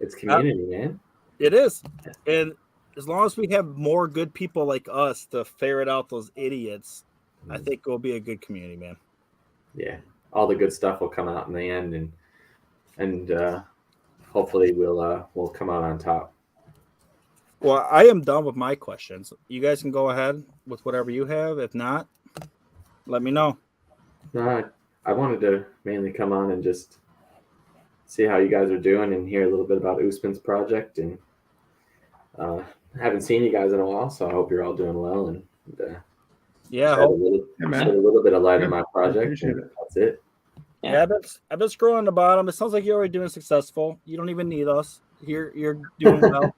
it's community, man. it is, and as long as we have more good people like us to ferret out those idiots, I think it will be a good community, man. Yeah, all the good stuff will come out in the end, and hopefully we'll come out on top. Well, I am done with my questions. You guys can go ahead with whatever you have. If not, let me know. No, I wanted to mainly come on and just see how you guys are doing and hear a little bit about Usman's project. And I haven't seen you guys in a while, so I hope you're all doing well. And Yeah, shed a little bit of light on my project. And that's it. Yeah, I've been scrolling the bottom. It sounds like you're already doing successful. You don't even need us. You're doing well.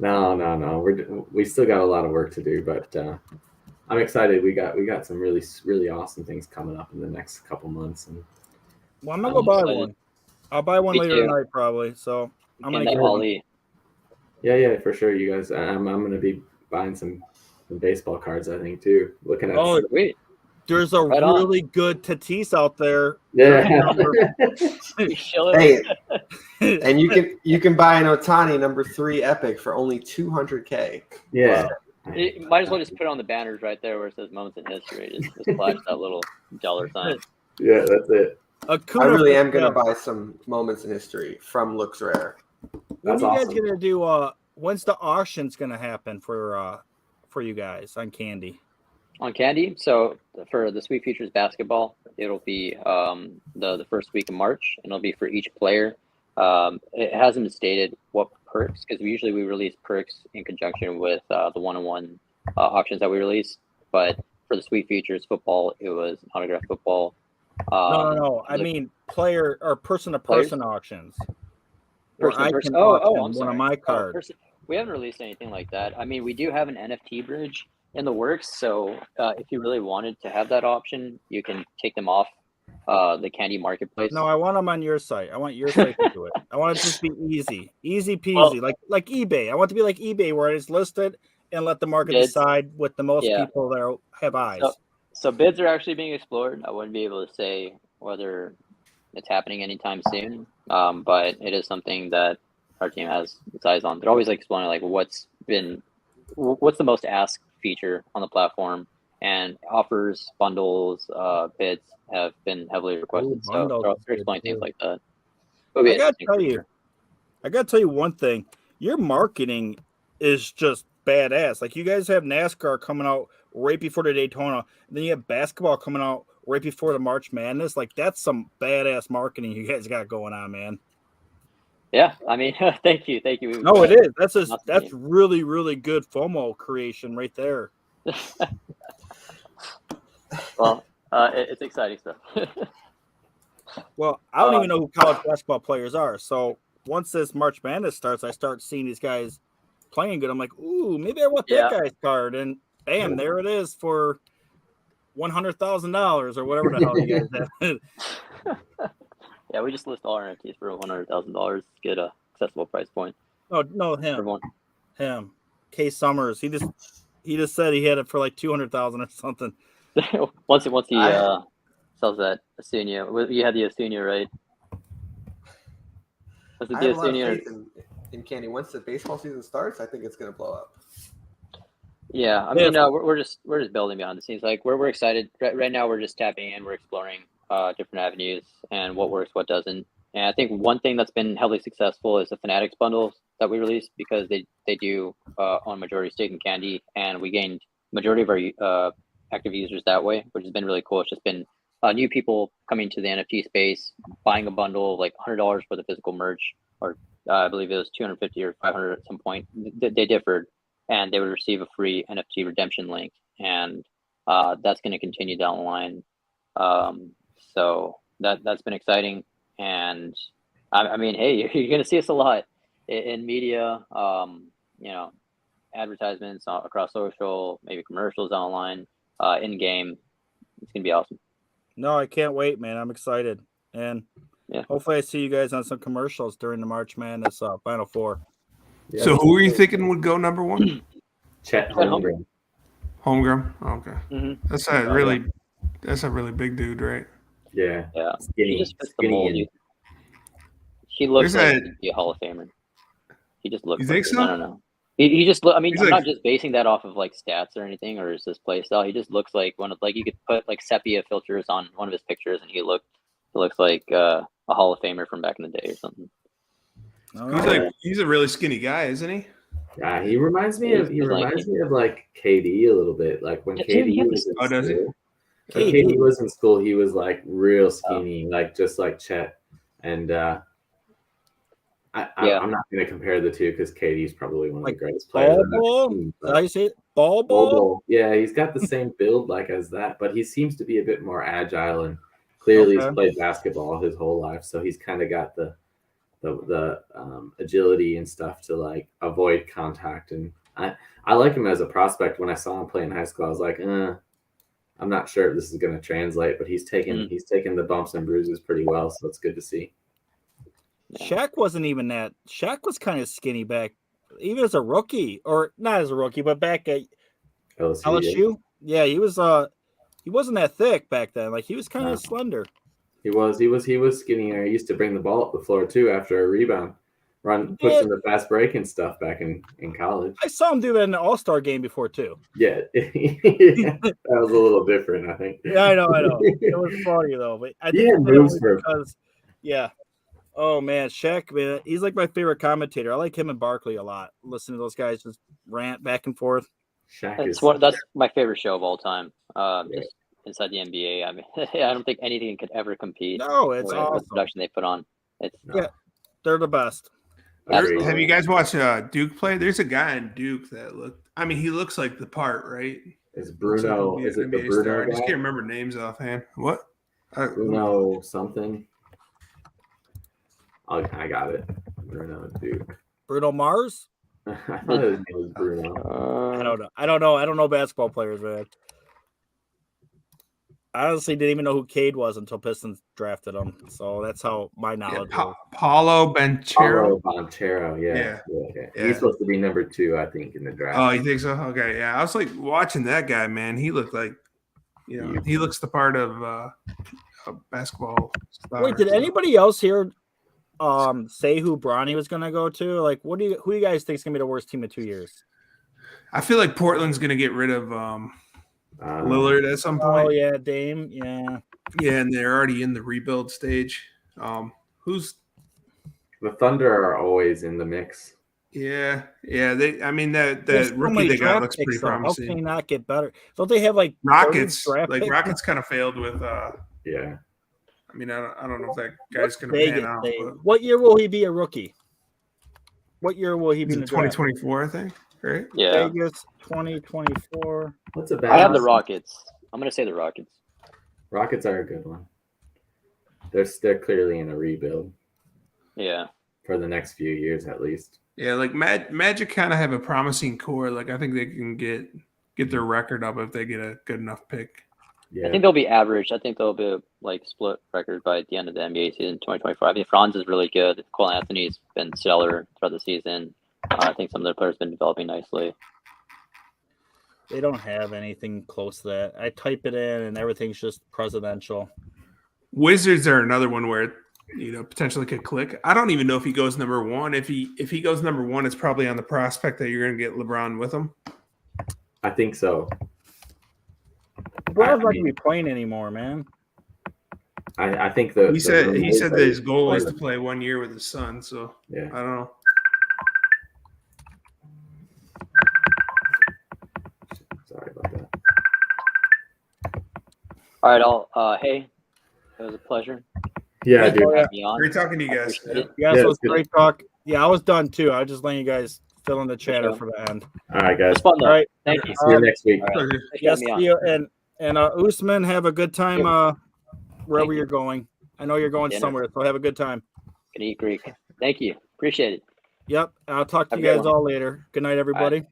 No. We still got a lot of work to do, but I'm excited. We got some really, really awesome things coming up in the next couple months. And Well, I'm gonna go buy one. I'll buy one later tonight, probably. So I'm gonna get one. Yeah, for sure. You guys, I'm gonna be buying some baseball cards. I think too. Looking at. Oh, wait. There's a really good Tatis out there. Yeah. Hey, and you can buy an Otani number 3 epic for only $200K. Yeah. You might as well just put it on the banners right there where it says moments in history. Just flash that little dollar sign. Yeah, that's it. I really am gonna buy some moments in history from Looks Rare. When are you guys gonna do? When's the auction's gonna happen for you guys on Candy? On Candy, so for the Sweet Futures basketball, it'll be the first week of March, and it'll be for each player. It hasn't been stated what perks, because usually we release perks in conjunction with the one-on-one auctions that we release. But for the Sweet Futures football, it was autographed football. No. I mean player or person-to-person auctions. Person-to-person. I'm sorry. One of my cards. We haven't released anything like that. I mean, we do have an NFT bridge in the works, so if you really wanted to have that option, you can take them off the Candy Marketplace. No, I want them on your site. I want your site to do it. I want it to just be easy peasy, like eBay. I want it to be like eBay, where it's listed and let the market decide with the most people that have eyes. So bids are actually being explored. I wouldn't be able to say whether it's happening anytime soon, but it is something that our team has its eyes on. They're always exploring what's the most asked feature on the platform, and offers, bundles, bids have been heavily requested. So they're exploring things like that. I gotta tell you one thing. Your marketing is just badass. Like, you guys have NASCAR coming out right before the Daytona, and then you have basketball coming out right before the March Madness. Like, that's some badass marketing you guys got going on, man. Yeah, I mean, thank you. No, it is. That's really, really good FOMO creation right there. Well, it's exciting stuff. Well, I don't even know who college basketball players are. So once this March Madness starts, I start seeing these guys playing good. I'm like, ooh, maybe I want that guy's card. And bam, there it is for $100,000 or whatever the hell you guys have. Yeah, we just list all our NFTs for $100,000 to get a accessible price point. Oh no, him, K Summers. He just said he had it for like $200,000 or something. once he sells that Acuna, you had the Acuna, right? Was it I the have a lot of Acuna? faith in Candy. Once the baseball season starts, I think it's going to blow up. Yeah, I mean, we're just building behind the scenes. Like we're excited right now. We're just tapping in. We're exploring different avenues and what works, what doesn't. And I think one thing that's been heavily successful is the Fanatics bundles that we released, because they do own majority stake in Candy, and we gained majority of our active users that way, which has been really cool. It's just been new people coming to the NFT space, buying a bundle of like $100 for the physical merch, or I believe it was $250 or $500 at some point. They differed, and they would receive a free NFT redemption link, and that's going to continue down the line. So that's been exciting. And I mean, hey, you're going to see us a lot in media, advertisements across social, maybe commercials online, in game. It's going to be awesome. No, I can't wait, man. I'm excited. And hopefully I see you guys on some commercials during the March Madness Final Four. Yeah, So who are you thinking would go number one? Chet Holmgren. Holmgren? Okay. Mm-hmm. That's a really big dude, right? Yeah. He just fits the mold. He looks like he'd be a Hall of Famer. He just looks. You think so? I don't know. He just look. I mean, He's I'm like, not just basing that off of like stats or anything, or is this play style. He just looks like one of like you could put like sepia filters on one of his pictures, and he looks like a Hall of Famer from back in the day or something. He's a really skinny guy, isn't he? Yeah, he reminds me of like KD a little bit. Like when KD was in school. When KD was in school, he was like real skinny, like just like Chet. And I'm not going to compare the two because KD's probably one of the greatest players. Did I say it? Ball? Yeah, he's got the same build like as that, but he seems to be a bit more agile and clearly he's played basketball his whole life, so he's kind of got the agility and stuff to like avoid contact. And I like him as a prospect. When I saw him play in high school, I was like, I'm not sure if this is going to translate, but he's taken the bumps and bruises pretty well, so it's good to see. Shaq wasn't even that. Shaq was kind of skinny back, even as a rookie, or not as a rookie, but back at LSU. Yeah, he was. He wasn't that thick back then. Like he was kind of slender. He was skinnier. He used to bring the ball up the floor too after a rebound, pushing the fast break and stuff back in college. I saw him do that in the All-Star game before too. Yeah, that was a little different, I think. Yeah, I know. It was funny though, but I think moves because oh man, Shaq, man, he's like my favorite commentator. I like him and Barkley a lot. Listen to those guys just rant back and forth. That's my favorite show of all time. Just inside the NBA. I mean, I don't think anything could ever compete. No, it's awesome. The production they put on. They're the best. Have you guys watched Duke play? There's a guy in Duke that he looks like the part, right? Is Bruno? Is it the Bruno guy? I just can't remember names offhand. What? Bruno something. I got it. Bruno Duke. Bruno Mars? I thought his name was Bruno. I don't know. I don't know basketball players, man. I honestly didn't even know who Cade was until Pistons drafted him. So that's how my knowledge was. Paulo Banchero. Yeah. He's supposed to be number 2, I think, in the draft. Oh, you think so? Okay, yeah. I was like watching that guy, man. He looked like, he looks the part of a basketball star. Wait, did anybody else here say who Bronny was going to go to? Like, who do you guys think is going to be the worst team in 2 years? I feel like Portland's going to get rid of Lillard at some point. Oh yeah, Dame. Yeah, and they're already in the rebuild stage. Who's the Thunder are always in the mix. Yeah. The rookie they got looks pretty promising. How can they not get better? Don't they have like Rockets? Like Rockets kind of failed with. Yeah. I mean, I don't know if that guy's going to pan out. But what year will he be a rookie? What year will he be in the 2024, I think. Right? Yeah. Vegas 2024. What's a bad? I have the Rockets. I'm going to say the Rockets. Rockets are a good one. They're clearly in a rebuild. Yeah. For the next few years, at least. Yeah, like Magic kind of have a promising core. Like I think they can get their record up if they get a good enough pick. Yeah. I think they'll be average. I think they'll be like split record by the end of the NBA season 2025. I mean, Franz is really good. Cole Anthony's been stellar throughout the season. I think some of their players have been developing nicely. They don't have anything close to that. I type it in and everything's just presidential. Wizards are another one where potentially could click. I don't even know if he goes number 1. If he goes number 1, it's probably on the prospect that you're going to get LeBron with him. I think so. LeBron's not going to be playing anymore, man. I think he said that his goal is to play 1 year with his son. So yeah, I don't know. Sorry about that. All right, hey, it was a pleasure. Yeah, dude. Great talking to you guys. Yeah, so it was great talk. Yeah, I was done too. I was just letting you guys fill in the chatter for the end. All right, guys. It's fun though. All right. Thank you. See you next week. Yes, see you. And Usman, have a good time wherever you. you're going. I know you're going Dinner. somewhere, so have a good time. Gonna eat Greek. Thank you. Appreciate it. Yep. I'll talk to Have you a good guys one. all later. Good night, everybody.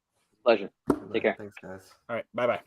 Pleasure. Take care. Thanks, guys. All right. Bye-bye.